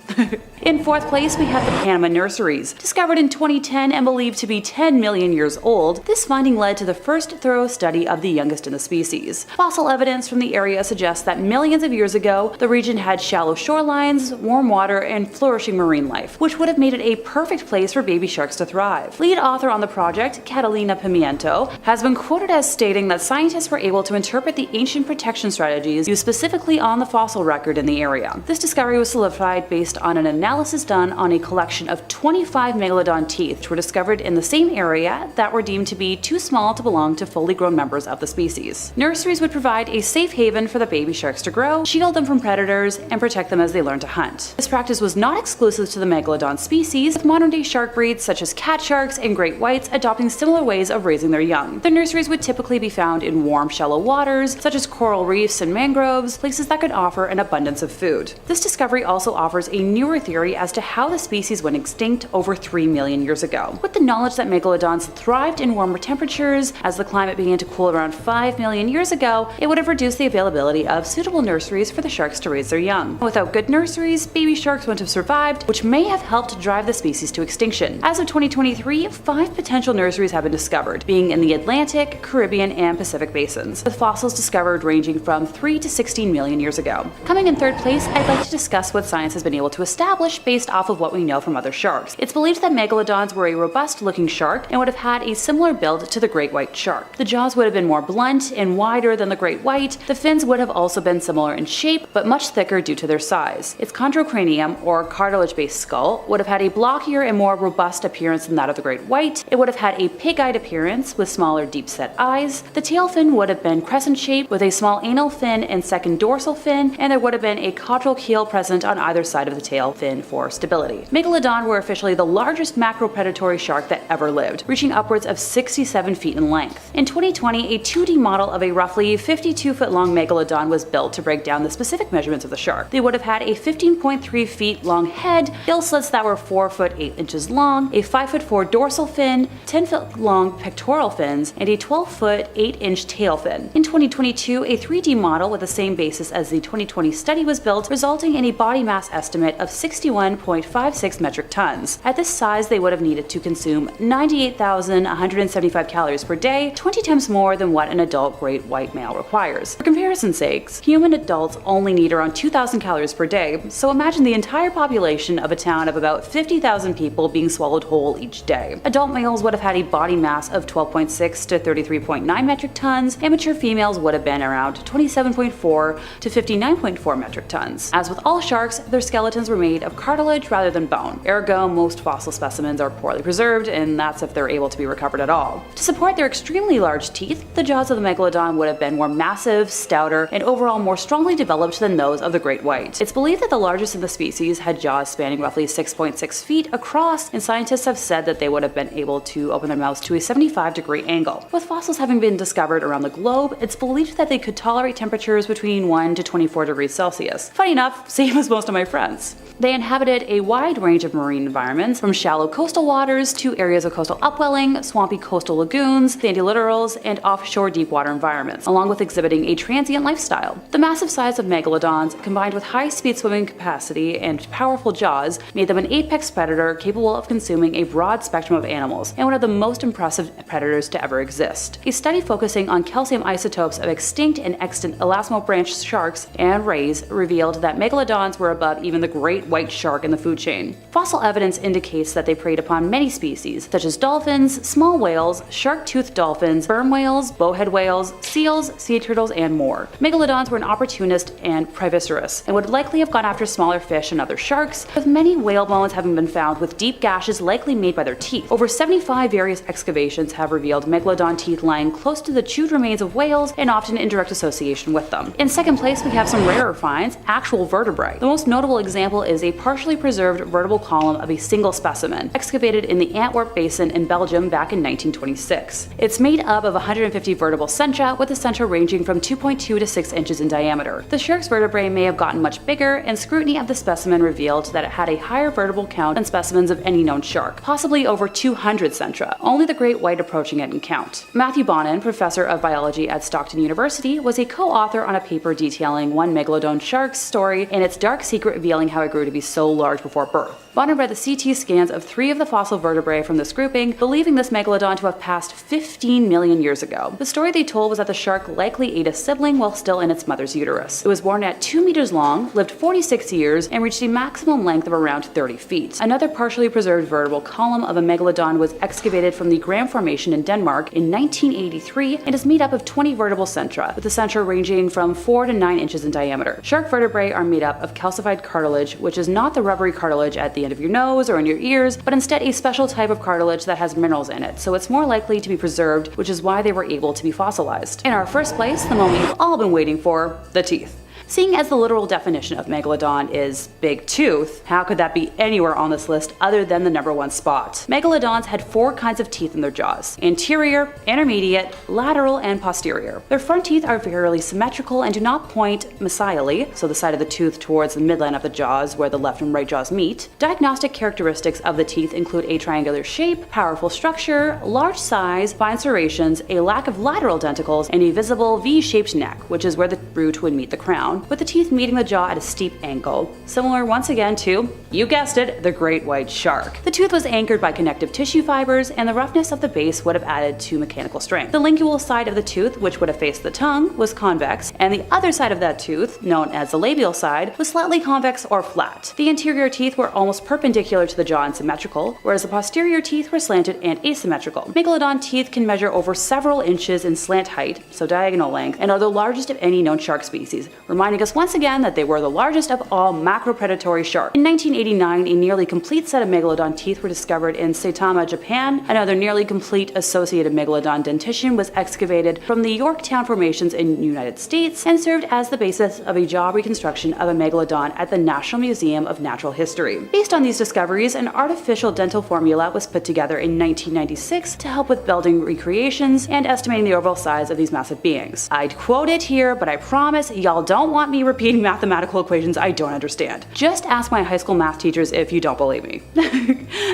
In 4th place, we have the Panama nurseries. Discovered in 2010 and believed to be 10 million years old, this finding led to the first thorough study of the youngest in the species. Fossil evidence from the area suggests that millions of years ago, the region had shallow shorelines, warm water, and flourishing marine life, which would have made it a perfect place for baby sharks to thrive. Lead author on the project, Catalina Pimiento, has been quoted as stating that scientists were able to interpret the ancient protection strategies used specifically on the fossil record in the area. This discovery was solidified based on an analysis done on a collection of 25 megalodon teeth, which were discovered in the same area that were deemed to be too small to belong to fully grown members of the species. Nurseries would provide a safe haven for the baby sharks to grow, shield them from predators, and protect them as they learn to hunt. This practice was not exclusive to the megalodon species, with modern-day shark breeds such as cat sharks and great whites adopting similar ways of raising their young. The nurseries would typically be found in warm, shallow waters, such as coral reefs and mangroves, places that could offer an abundance of food. This discovery also offers a newer theory as to how the species went extinct over 3 million years ago. With the knowledge that megalodons thrived in warmer temperatures, as the climate began to cool around 5 million years ago, it would have reduced the availability of suitable nurseries for the sharks to raise their young. Without good nurseries, baby sharks wouldn't have survived, which may have helped drive the species to extinction. As of 2023, 5 potential nurseries have been discovered, being in the Atlantic, Caribbean, and Pacific basins, with fossils discovered ranging from 3 to 16 million years ago. Coming in 3rd place, I'd like to discuss what science has been able to establish based off of what we know from other sharks. It's believed that megalodons were a robust-looking shark and would have had a similar build to the great white shark. The jaws would have been more blunt and wider than the great white. The fins would have also been similar in shape, but much thicker due to their size. Its chondrocranium, or cartilage-based skull, would have had a blockier and more robust appearance than that of the great white. It would have had a pig-eyed appearance with smaller, deep-set eyes. The tail fin would have been crescent-shaped with a small anal fin and second dorsal fin, and there would have been a caudal keel present on either side of the tail fin for stability. Megalodon were officially the largest macropredatory shark that ever lived, reaching upwards of 67 feet in length. In 2020, a 2D model of a roughly 52-foot long megalodon was built to break down the specific measurements of the shark. They would have had a 15.3 feet long head, gill slits that were 4 foot 8 inches long, a 5'4" dorsal fin, 10 foot long pectoral fins, and a 12 foot 8 inch tail fin. In 2022, a 3D model with the same basis as the 2020 study was built, resulting in a body mass estimate of 61.56 metric tons. At this size, they would have needed to consume 98,175 calories per day, 20 times more than what an adult great white male requires. For comparison's sakes, human adults only need around 2,000 calories per day, so imagine the entire population of a town of about 50,000 people being swallowed whole each day. Adult males would have had a body mass of 12.6 to 33.9 metric tons, and mature females would have been around 27.4 to 59.4 metric tons. As with all sharks, their skeletons were made of cartilage rather than bone. Ergo, most fossil specimens are poorly preserved, and that's if they're able to be recovered at all. To support their extremely large teeth, the jaws of the megalodon would have been more massive, stouter, and overall more strongly developed than those of the great white. It's believed that the largest of the species had jaws spanning roughly 6.6 feet across, and scientists have said that they would have been able to open their mouths to a 75-degree angle. With fossils having been discovered around the globe, it's believed that they could tolerate temperatures between 1 to 24 degrees Celsius. Funny enough, same as most of my friends. They inhabited a wide range of marine environments, from shallow coastal waters to areas of coastal upwelling, swampy coastal lagoons, sandy littorals, and offshore deep water environments, along with exhibiting a transient lifestyle. The massive size of megalodons, combined with high-speed swimming capacity and powerful jaws, made them an apex predator capable of consuming a broad spectrum of animals, and one of the most impressive predators to ever exist. A study focusing on calcium isotopes of extinct and extant elasmobranch sharks and rays revealed that megalodons were above even the great white shark in the food chain. Fossil evidence indicates that they preyed upon many species, such as dolphins, small whales, shark-toothed dolphins, sperm whales, bowhead whales, seals, sea turtles, and more. Megalodons were an opportunist and predaceous, and would likely have gone after smaller fish and other sharks, with many whale bones having been found with deep gashes likely made by their teeth. Over 75 various excavations have revealed megalodon teeth lying close to the chewed remains of whales, and often in direct association with them. In second place, we have some rarer finds, actual vertebrae. The most notable example is a partially preserved vertebral column of a single specimen, excavated in the Antwerp Basin in Belgium back in 1926. It's made up of 150 vertebral centra, with the centra ranging from 2.2 to 6 inches in diameter. The shark's vertebrae may have gotten much bigger, and scrutiny of the specimen revealed that it had a higher vertebral count than specimens of any known shark, possibly over 200 centra, only the great white approaching it in count. Matthew Bonin, professor of biology at Stockton University, was a co-author on a paper detailing one megalodon shark's story and its dark secret revealing how it grew to be so large before birth. Bonin read the CT scans of 3 of the fossil vertebrae from this grouping, believing this megalodon to have passed 15 million years ago. The story they told was that the shark likely ate a sibling while still in its mother's uterus. It was born at 2 meters long, lived 46 years, and reached a maximum length of around 30 feet. Another partially preserved vertebral column of a megalodon was excavated from the Gram Formation in Denmark in 1983 and is made up of 20 vertebral centra, with the centra ranging from 4 to 9 inches in diameter. Shark vertebrae are made up of calcified cartilage, which is not the rubbery cartilage at the end of your nose or in your ears, but instead a special type of cartilage that has minerals in it, so it's more likely to be preserved, which is why they were able to be fossilized. In our first place, the moment you've all been waiting for, the teeth. Seeing as the literal definition of megalodon is big tooth, how could that be anywhere on this list other than the #1 spot? Megalodons had 4 kinds of teeth in their jaws: anterior, intermediate, lateral, and posterior. Their front teeth are fairly symmetrical and do not point mesially, so the side of the tooth towards the midline of the jaws where the left and right jaws meet. Diagnostic characteristics of the teeth include a triangular shape, powerful structure, large size, fine serrations, a lack of lateral denticles, and a visible V-shaped neck, which is where the root would meet the crown, with the teeth meeting the jaw at a steep angle, similar once again to, you guessed it, the great white shark. The tooth was anchored by connective tissue fibers, and the roughness of the base would have added to mechanical strength. The lingual side of the tooth, which would have faced the tongue, was convex, and the other side of that tooth, known as the labial side, was slightly convex or flat. The anterior teeth were almost perpendicular to the jaw and symmetrical, whereas the posterior teeth were slanted and asymmetrical. Megalodon teeth can measure over several inches in slant height, so diagonal length, and are the largest of any known shark species, reminding us once again that they were the largest of all macropredatory sharks. In 1989, a nearly complete set of megalodon teeth were discovered in Saitama, Japan. Another nearly complete associated megalodon dentition was excavated from the Yorktown formations in the United States and served as the basis of a jaw reconstruction of a megalodon at the National Museum of Natural History. Based on these discoveries, an artificial dental formula was put together in 1996 to help with building recreations and estimating the overall size of these massive beings. I'd quote it here, but I promise y'all don't want me repeating mathematical equations I don't understand. Just ask my high school math teachers if you don't believe me.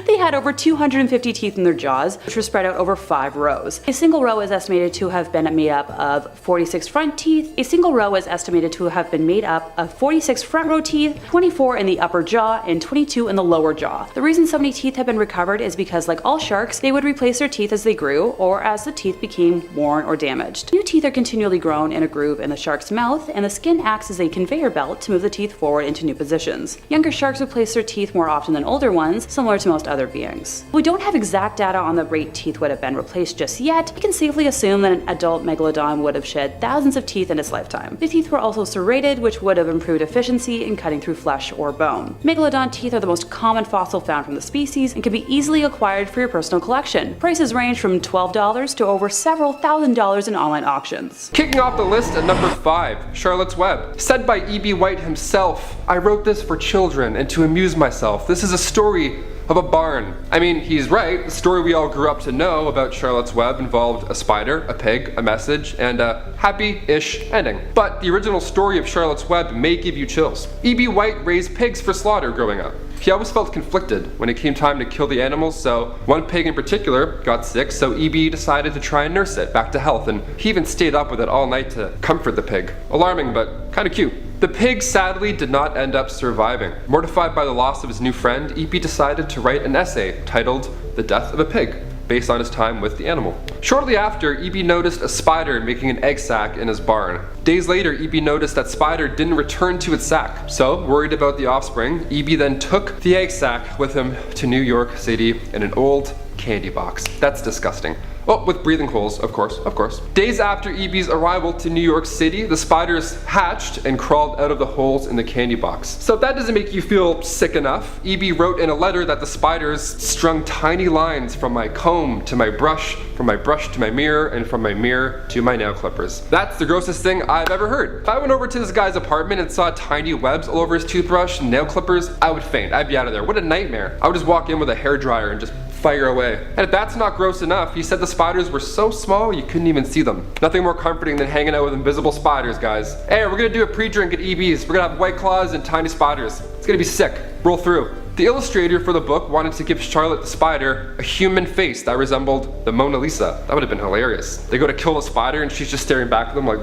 They had over 250 teeth in their jaws, which were spread out over 5 rows. A single row is estimated to have been made up of 46 front teeth. A single row is estimated to have been made up of 46 front row teeth, 24 in the upper jaw, and 22 in the lower jaw. The reason so many teeth have been recovered is because, like all sharks, they would replace their teeth as they grew, or as the teeth became worn or damaged. New teeth are continually grown in a groove in the shark's mouth, and the skin acts as a conveyor belt to move the teeth forward into new positions. Younger sharks would place their teeth more often than older ones, similar to most other beings. We don't have exact data on the rate teeth would have been replaced just yet. We can safely assume that an adult megalodon would have shed thousands of teeth in its lifetime. The teeth were also serrated, which would have improved efficiency in cutting through flesh or bone. Megalodon teeth are the most common fossil found from the species and can be easily acquired for your personal collection. Prices range from $12 to over several $1,000s in online auctions. Kicking off the list at number 5, Charlotte's Web. Said by E.B. White himself, "I wrote this for children and to amuse myself. This is a story of a barn." I mean, he's right. The story we all grew up to know about Charlotte's Web involved a spider, a pig, a message, and a happy-ish ending. But the original story of Charlotte's Web may give you chills. E.B. White raised pigs for slaughter growing up. He always felt conflicted when it came time to kill the animals, so one pig in particular got sick, so E.B. decided to try and nurse it back to health, and he even stayed up with it all night to comfort the pig. Alarming, but kinda cute. The pig sadly did not end up surviving. Mortified by the loss of his new friend, E.B. decided to write an essay titled "The Death of a Pig," based on his time with the animal. Shortly after, E.B. noticed a spider making an egg sac in his barn. Days later, E.B. noticed that spider didn't return to its sac. So, worried about the offspring, E.B. then took the egg sac with him to New York City in an old candy box. That's disgusting. Oh, with breathing holes, of course. Days after E.B.'s arrival to New York City, the spiders hatched and crawled out of the holes in the candy box. So if that doesn't make you feel sick enough, E.B. wrote in a letter that the spiders strung tiny lines from my comb to my brush, from my brush to my mirror, and from my mirror to my nail clippers. That's the grossest thing I've ever heard. If I went over to this guy's apartment and saw tiny webs all over his toothbrush and nail clippers, I would faint. I'd be out of there. What a nightmare. I would just walk in with a hairdryer and just fire away. And if that's not gross enough, he said the spiders were so small you couldn't even see them. Nothing more comforting than hanging out with invisible spiders, guys. Hey, we're gonna do a pre-drink at EB's. We're gonna have White Claws and tiny spiders. It's gonna be sick. Roll through. The illustrator for the book wanted to give Charlotte the spider a human face that resembled the Mona Lisa. That would have been hilarious. They go to kill the spider and she's just staring back at them like...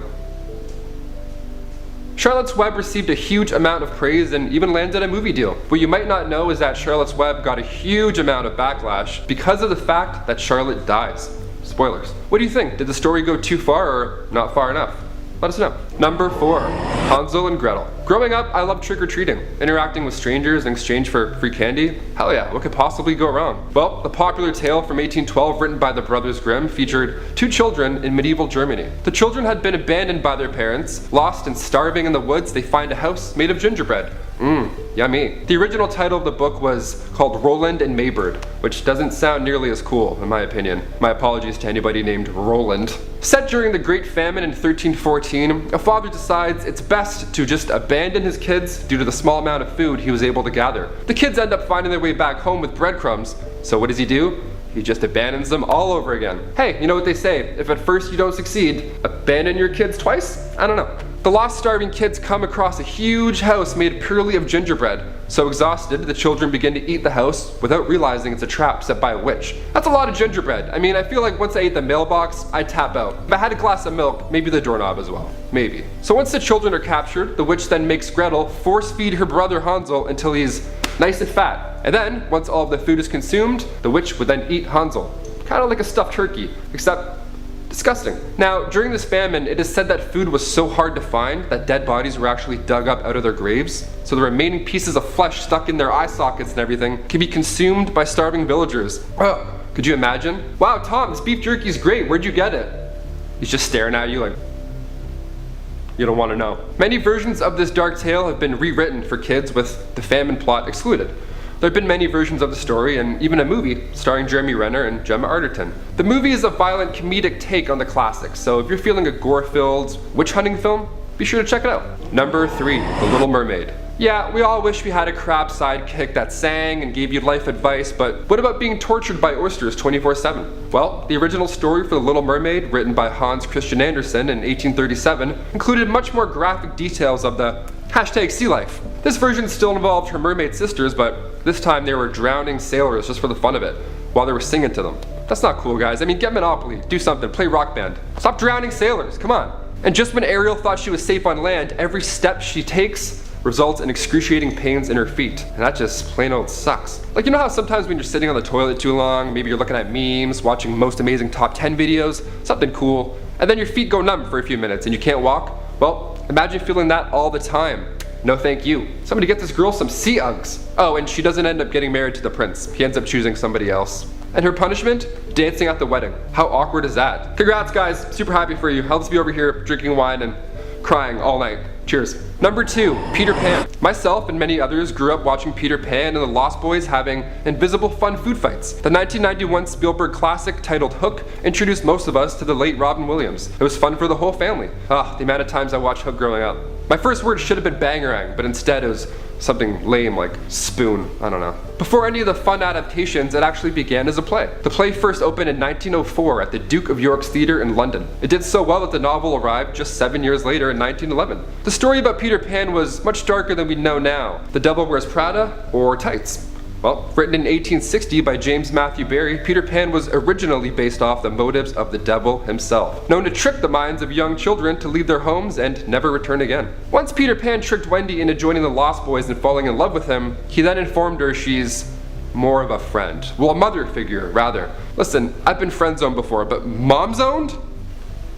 Charlotte's Web received a huge amount of praise and even landed a movie deal. What you might not know is that Charlotte's Web got a huge amount of backlash because of the fact that Charlotte dies. Spoilers. What do you think? Did the story go too far or not far enough? Let us know. Number 4, Hansel and Gretel. Growing up, I loved trick-or-treating, interacting with strangers in exchange for free candy. Hell yeah, what could possibly go wrong? Well, the popular tale from 1812 written by the Brothers Grimm featured 2 children in medieval Germany. The children had been abandoned by their parents. Lost and starving in the woods, they find a house made of gingerbread. Yummy. The original title of the book was called Roland and Maybird, which doesn't sound nearly as cool, in my opinion. My apologies to anybody named Roland. Set during the Great Famine in 1314, a father decides it's best to just abandon his kids due to the small amount of food he was able to gather. The kids end up finding their way back home with breadcrumbs, so what does he do? He just abandons them all over again. Hey, you know what they say, if at first you don't succeed, abandon your kids twice? I don't know. The lost starving kids come across a huge house made purely of gingerbread. So exhausted, the children begin to eat the house without realizing it's a trap set by a witch. That's a lot of gingerbread. I mean, I feel like once I ate the mailbox, I'd tap out. If I had a glass of milk, maybe the doorknob as well. Maybe. So once the children are captured, the witch then makes Gretel force feed her brother Hansel until he's nice and fat. And then, once all of the food is consumed, the witch would then eat Hansel. Kind of like a stuffed turkey, except disgusting. Now, during this famine, it is said that food was so hard to find that dead bodies were actually dug up out of their graves, so the remaining pieces of flesh stuck in their eye sockets and everything can be consumed by starving villagers. Could you imagine? Wow, Tom, this beef jerky's great. Where'd you get it? He's just staring at you like, you don't want to know. Many versions of this dark tale have been rewritten for kids with the famine plot excluded. There have been many versions of the story, and even a movie starring Jeremy Renner and Gemma Arterton. The movie is a violent comedic take on the classic, so if you're feeling a gore-filled witch hunting film, be sure to check it out. Number 3, The Little Mermaid. Yeah, we all wish we had a crab sidekick that sang and gave you life advice, but what about being tortured by oysters 24/7? Well, the original story for The Little Mermaid, written by Hans Christian Andersen in 1837, included much more graphic details of the #sea life. This version still involved her mermaid sisters, but this time they were drowning sailors just for the fun of it, while they were singing to them. That's not cool, guys. I mean, get Monopoly, do something, play Rock Band. Stop drowning sailors, come on. And just when Ariel thought she was safe on land, every step she takes results in excruciating pains in her feet. And that just plain old sucks. Like, you know how sometimes when you're sitting on the toilet too long, maybe you're looking at memes, watching most amazing top 10 videos, something cool, and then your feet go numb for a few minutes and you can't walk? Well, Imagine feeling that all the time. No thank you. Somebody get this girl some sea Uggs. Oh, and she doesn't end up getting married to the prince. He ends up choosing somebody else. And her punishment? Dancing at the wedding. How awkward is that? Congrats guys, super happy for you. I'll just be over here drinking wine and crying all night. Cheers. Number 2, Peter Pan. Myself and many others grew up watching Peter Pan and the Lost Boys having invisible fun food fights. The 1991 Spielberg classic titled Hook introduced most of us to the late Robin Williams. It was fun for the whole family. The amount of times I watched Hook growing up. My first word should have been bangarang, but instead it was something lame like spoon, I don't know. Before any of the fun adaptations, it actually began as a play. The play first opened in 1904 at the Duke of York's Theatre in London. It did so well that the novel arrived just 7 years later in 1911. The story about Peter Pan was much darker than we know now. The Devil Wears Prada or tights. Well, written in 1860 by James Matthew Barrie, Peter Pan was originally based off the motives of the devil himself, known to trick the minds of young children to leave their homes and never return again. Once Peter Pan tricked Wendy into joining the Lost Boys and falling in love with him, he then informed her she's more of a friend. Well, a mother figure, rather. Listen, I've been friend zoned before, but mom zoned?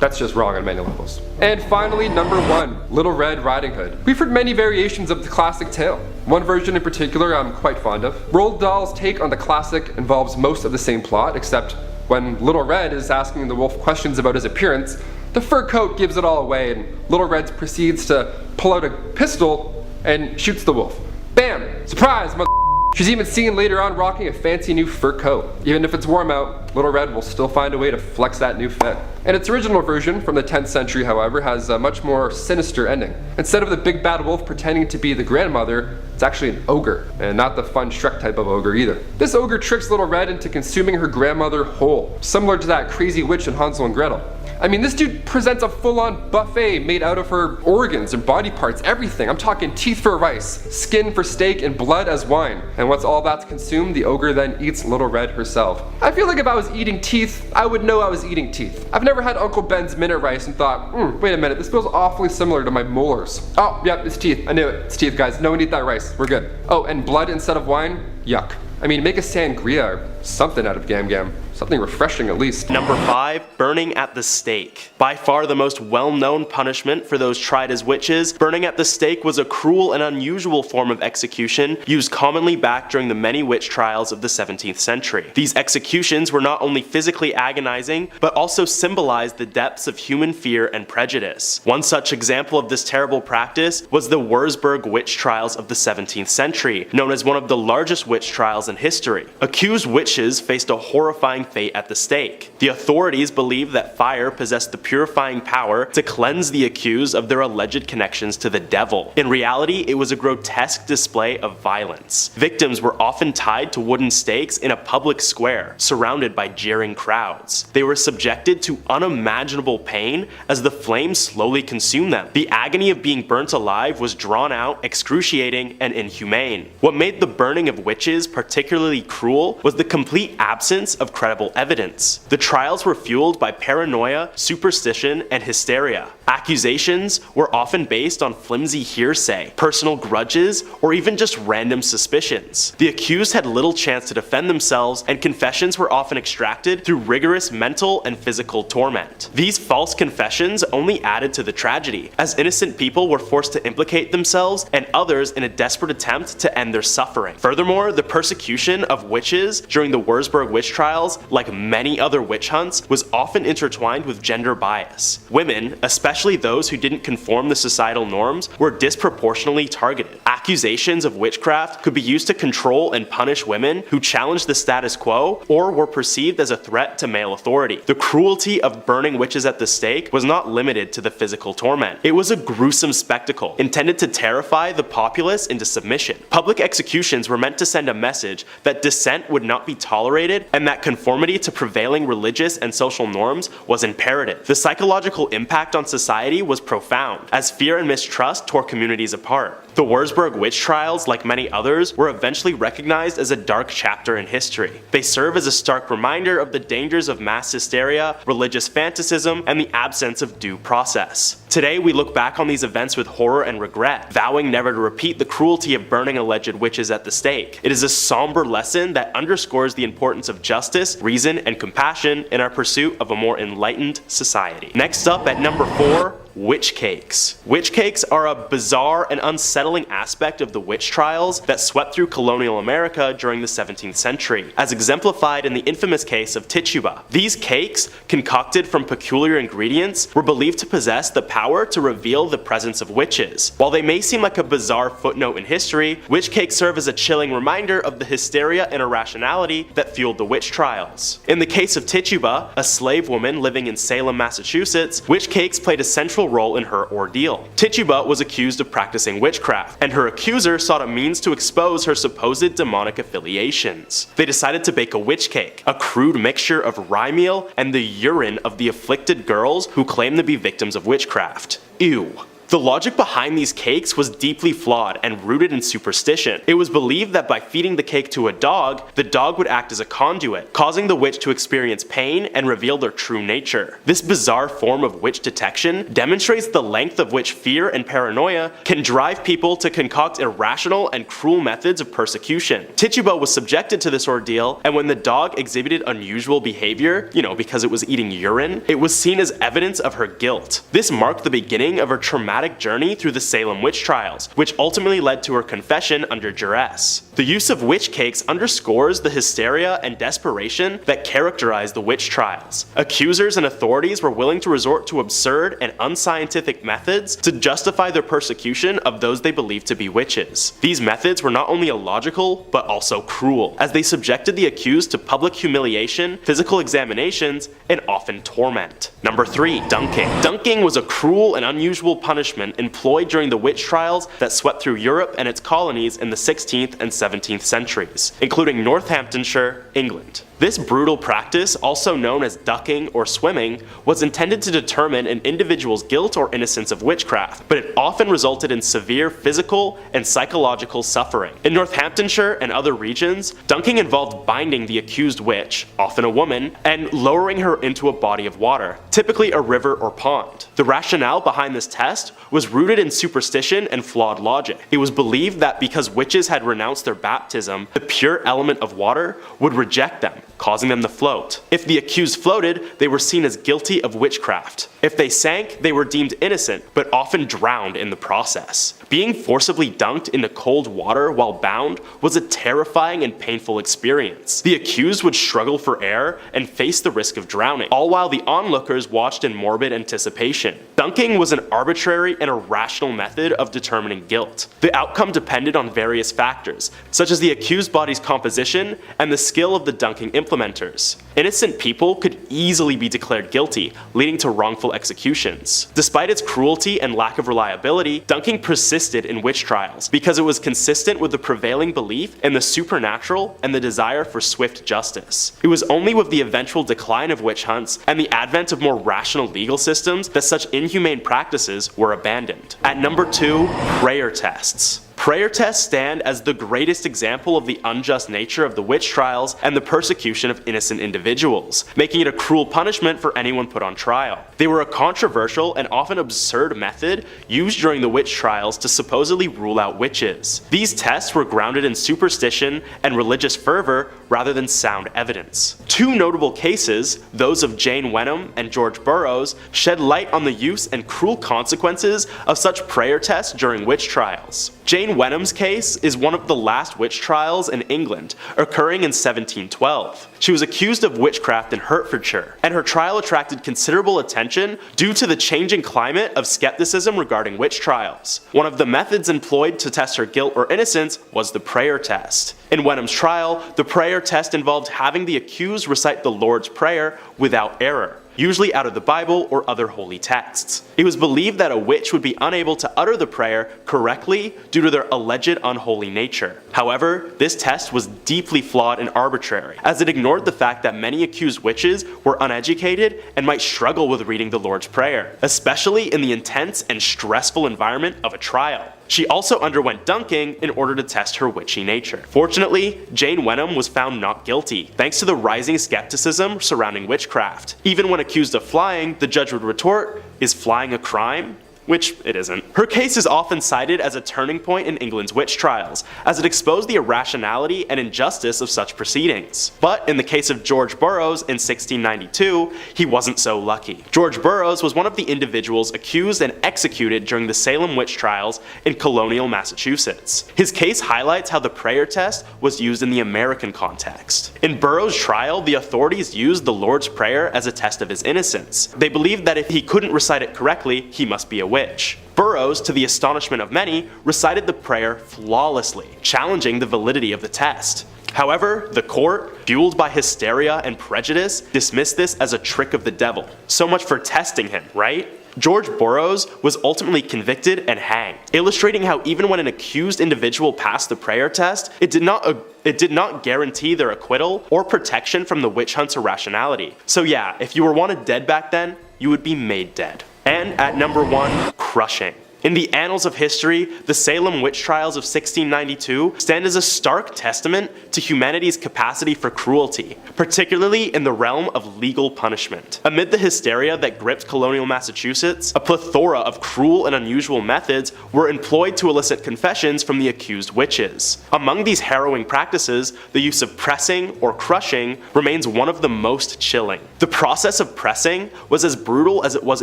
That's just wrong on many levels. And finally, number 1, Little Red Riding Hood. We've heard many variations of the classic tale. One version in particular I'm quite fond of. Roald Dahl's take on the classic involves most of the same plot, except when Little Red is asking the wolf questions about his appearance, the fur coat gives it all away and Little Red proceeds to pull out a pistol and shoots the wolf. Bam! Surprise, mother. She's even seen later on rocking a fancy new fur coat. Even if it's warm out, Little Red will still find a way to flex that new fit. And its original version from the 10th century, however, has a much more sinister ending. Instead of the big bad wolf pretending to be the grandmother, it's actually an ogre, and not the fun Shrek type of ogre either. This ogre tricks Little Red into consuming her grandmother whole, similar to that crazy witch in Hansel and Gretel. I mean, this dude presents a full-on buffet made out of her organs and body parts, everything. I'm talking teeth for rice, skin for steak, and blood as wine. And once all that's consumed, the ogre then eats Little Red herself. I feel like if I was eating teeth, I would know I was eating teeth. I've never had Uncle Ben's minute rice and thought, wait a minute, this feels awfully similar to my molars. Oh, yep, it's teeth. I knew it. It's teeth, guys. No one eat that rice. We're good. Oh, and blood instead of wine? Yuck. I mean, make a sangria or something out of Gam Gam. Something refreshing at least. Number 5, burning at the stake. By far the most well-known punishment for those tried as witches, burning at the stake was a cruel and unusual form of execution used commonly back during the many witch trials of the 17th century. These executions were not only physically agonizing, but also symbolized the depths of human fear and prejudice. One such example of this terrible practice was the Wurzburg witch trials of the 17th century, known as one of the largest witch trials in history. Accused witches faced a horrifying fate at the stake. The authorities believed that fire possessed the purifying power to cleanse the accused of their alleged connections to the devil. In reality, it was a grotesque display of violence. Victims were often tied to wooden stakes in a public square, surrounded by jeering crowds. They were subjected to unimaginable pain as the flames slowly consumed them. The agony of being burnt alive was drawn out, excruciating, and inhumane. What made the burning of witches particularly cruel was the complete absence of credible evidence. The trials were fueled by paranoia, superstition, and hysteria. Accusations were often based on flimsy hearsay, personal grudges, or even just random suspicions. The accused had little chance to defend themselves, and confessions were often extracted through rigorous mental and physical torment. These false confessions only added to the tragedy, as innocent people were forced to implicate themselves and others in a desperate attempt to end their suffering. Furthermore, the persecution of witches during the Wurzburg witch trials, like many other witch hunts, was often intertwined with gender bias. Women, especially those who didn't conform to societal norms, were disproportionately targeted. Accusations of witchcraft could be used to control and punish women who challenged the status quo or were perceived as a threat to male authority. The cruelty of burning witches at the stake was not limited to the physical torment. It was a gruesome spectacle, intended to terrify the populace into submission. Public executions were meant to send a message that dissent would not be tolerated and that conformity to prevailing religious and social norms was imperative. The psychological impact on society was profound, as fear and mistrust tore communities apart. The Wurzburg witch trials, like many others, were eventually recognized as a dark chapter in history. They serve as a stark reminder of the dangers of mass hysteria, religious fanaticism, and the absence of due process. Today, we look back on these events with horror and regret, vowing never to repeat the cruelty of burning alleged witches at the stake. It is a somber lesson that underscores the importance of justice, reason, and compassion in our pursuit of a more enlightened society. Next up at number 4, witch cakes. Witch cakes are a bizarre and unsettling aspect of the witch trials that swept through colonial America during the 17th century, as exemplified in the infamous case of Tituba. These cakes, concocted from peculiar ingredients, were believed to possess the power to reveal the presence of witches. While they may seem like a bizarre footnote in history, witch cakes serve as a chilling reminder of the hysteria and irrationality that fueled the witch trials. In the case of Tituba, a slave woman living in Salem, Massachusetts, witch cakes played a central role in her ordeal. Tituba was accused of practicing witchcraft, and her accuser sought a means to expose her supposed demonic affiliations. They decided to bake a witch cake, a crude mixture of rye meal and the urine of the afflicted girls who claimed to be victims of witchcraft. Ew. The logic behind these cakes was deeply flawed and rooted in superstition. It was believed that by feeding the cake to a dog, the dog would act as a conduit, causing the witch to experience pain and reveal their true nature. This bizarre form of witch detection demonstrates the length of which fear and paranoia can drive people to concoct irrational and cruel methods of persecution. Tituba was subjected to this ordeal, and when the dog exhibited unusual behavior, because it was eating urine, it was seen as evidence of her guilt. This marked the beginning of her traumatic journey through the Salem witch trials, which ultimately led to her confession under duress. The use of witch cakes underscores the hysteria and desperation that characterized the witch trials. Accusers and authorities were willing to resort to absurd and unscientific methods to justify their persecution of those they believed to be witches. These methods were not only illogical, but also cruel, as they subjected the accused to public humiliation, physical examinations, and often torment. Number 3. Dunking. Dunking was a cruel and unusual punishment employed during the witch trials that swept through Europe and its colonies in the 16th and 17th centuries, including Northamptonshire, England. This brutal practice, also known as ducking or swimming, was intended to determine an individual's guilt or innocence of witchcraft, but it often resulted in severe physical and psychological suffering. In Northamptonshire and other regions, dunking involved binding the accused witch, often a woman, and lowering her into a body of water, typically a river or pond. The rationale behind this test was rooted in superstition and flawed logic. It was believed that because witches had renounced their baptism, the pure element of water would reject them, causing them to float. If the accused floated, they were seen as guilty of witchcraft. If they sank, they were deemed innocent, but often drowned in the process. Being forcibly dunked into cold water while bound was a terrifying and painful experience. The accused would struggle for air and face the risk of drowning, all while the onlookers watched in morbid anticipation. Dunking was an arbitrary and irrational method of determining guilt. The outcome depended on various factors, such as the accused body's composition and the skill of the dunking implementers. Innocent people could easily be declared guilty, leading to wrongful executions. Despite its cruelty and lack of reliability, dunking persisted in witch trials because it was consistent with the prevailing belief in the supernatural and the desire for swift justice. It was only with the eventual decline of witch hunts and the advent of more rational legal systems that such inhumane practices were abandoned. At number 2, prayer tests. Prayer tests stand as the greatest example of the unjust nature of the witch trials and the persecution of innocent individuals, making it a cruel punishment for anyone put on trial. They were a controversial and often absurd method used during the witch trials to supposedly rule out witches. These tests were grounded in superstition and religious fervor rather than sound evidence. Two notable cases, those of Jane Wenham and George Burroughs, shed light on the use and cruel consequences of such prayer tests during witch trials. Jane Wenham's case is one of the last witch trials in England, occurring in 1712. She was accused of witchcraft in Hertfordshire, and her trial attracted considerable attention due to the changing climate of skepticism regarding witch trials. One of the methods employed to test her guilt or innocence was the prayer test. In Wenham's trial, the prayer test involved having the accused recite the Lord's Prayer without error, usually out of the Bible or other holy texts. It was believed that a witch would be unable to utter the prayer correctly due to their alleged unholy nature. However, this test was deeply flawed and arbitrary, as it ignored the fact that many accused witches were uneducated and might struggle with reading the Lord's Prayer, especially in the intense and stressful environment of a trial. She also underwent dunking in order to test her witchy nature. Fortunately, Jane Wenham was found not guilty, thanks to the rising skepticism surrounding witchcraft. Even when accused of flying, the judge would retort, "Is flying a crime?" which it isn't. Her case is often cited as a turning point in England's witch trials, as it exposed the irrationality and injustice of such proceedings. But in the case of George Burroughs in 1692, he wasn't so lucky. George Burroughs was one of the individuals accused and executed during the Salem witch trials in colonial Massachusetts. His case highlights how the prayer test was used in the American context. In Burroughs' trial, the authorities used the Lord's Prayer as a test of his innocence. They believed that if he couldn't recite it correctly, he must be a witch. Burroughs, to the astonishment of many, recited the prayer flawlessly, challenging the validity of the test. However, the court, fueled by hysteria and prejudice, dismissed this as a trick of the devil. So much for testing him, right? George Burroughs was ultimately convicted and hanged, illustrating how even when an accused individual passed the prayer test, it did not guarantee their acquittal or protection from the witch hunt's irrationality. So yeah, if you were wanted dead back then, you would be made dead. And at number 1, crushing. In the annals of history, the Salem witch trials of 1692 stand as a stark testament to humanity's capacity for cruelty, particularly in the realm of legal punishment. Amid the hysteria that gripped colonial Massachusetts, a plethora of cruel and unusual methods were employed to elicit confessions from the accused witches. Among these harrowing practices, the use of pressing or crushing remains one of the most chilling. The process of pressing was as brutal as it was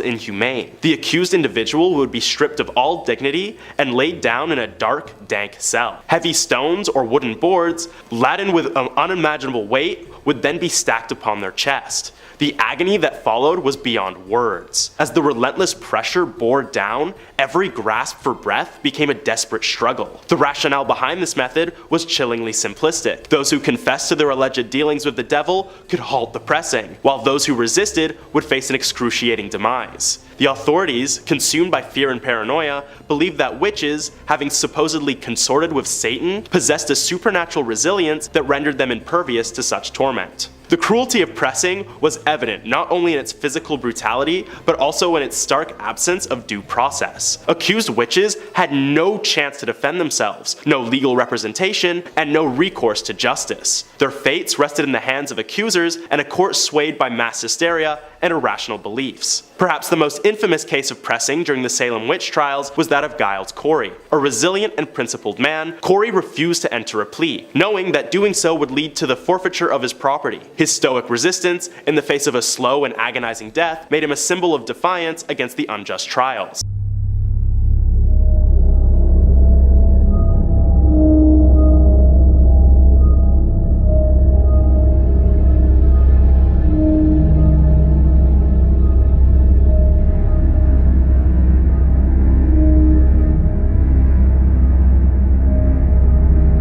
inhumane. The accused individual would be stripped of all dignity and laid down in a dark, dank cell. Heavy stones or wooden boards, laden with an unimaginable weight, would then be stacked upon their chest. The agony that followed was beyond words. As the relentless pressure bore down, every grasp for breath became a desperate struggle. The rationale behind this method was chillingly simplistic. Those who confessed to their alleged dealings with the devil could halt the pressing, while those who resisted would face an excruciating demise. The authorities, consumed by fear and paranoia, believed that witches, having supposedly consorted with Satan, possessed a supernatural resilience that rendered them impervious to such torment. The cruelty of pressing was evident not only in its physical brutality, but also in its stark absence of due process. Accused witches had no chance to defend themselves, no legal representation, and no recourse to justice. Their fates rested in the hands of accusers and a court swayed by mass hysteria and irrational beliefs. Perhaps the most infamous case of pressing during the Salem witch trials was that of Giles Corey. A resilient and principled man, Corey refused to enter a plea, knowing that doing so would lead to the forfeiture of his property. His stoic resistance, in the face of a slow and agonizing death, made him a symbol of defiance against the unjust trials.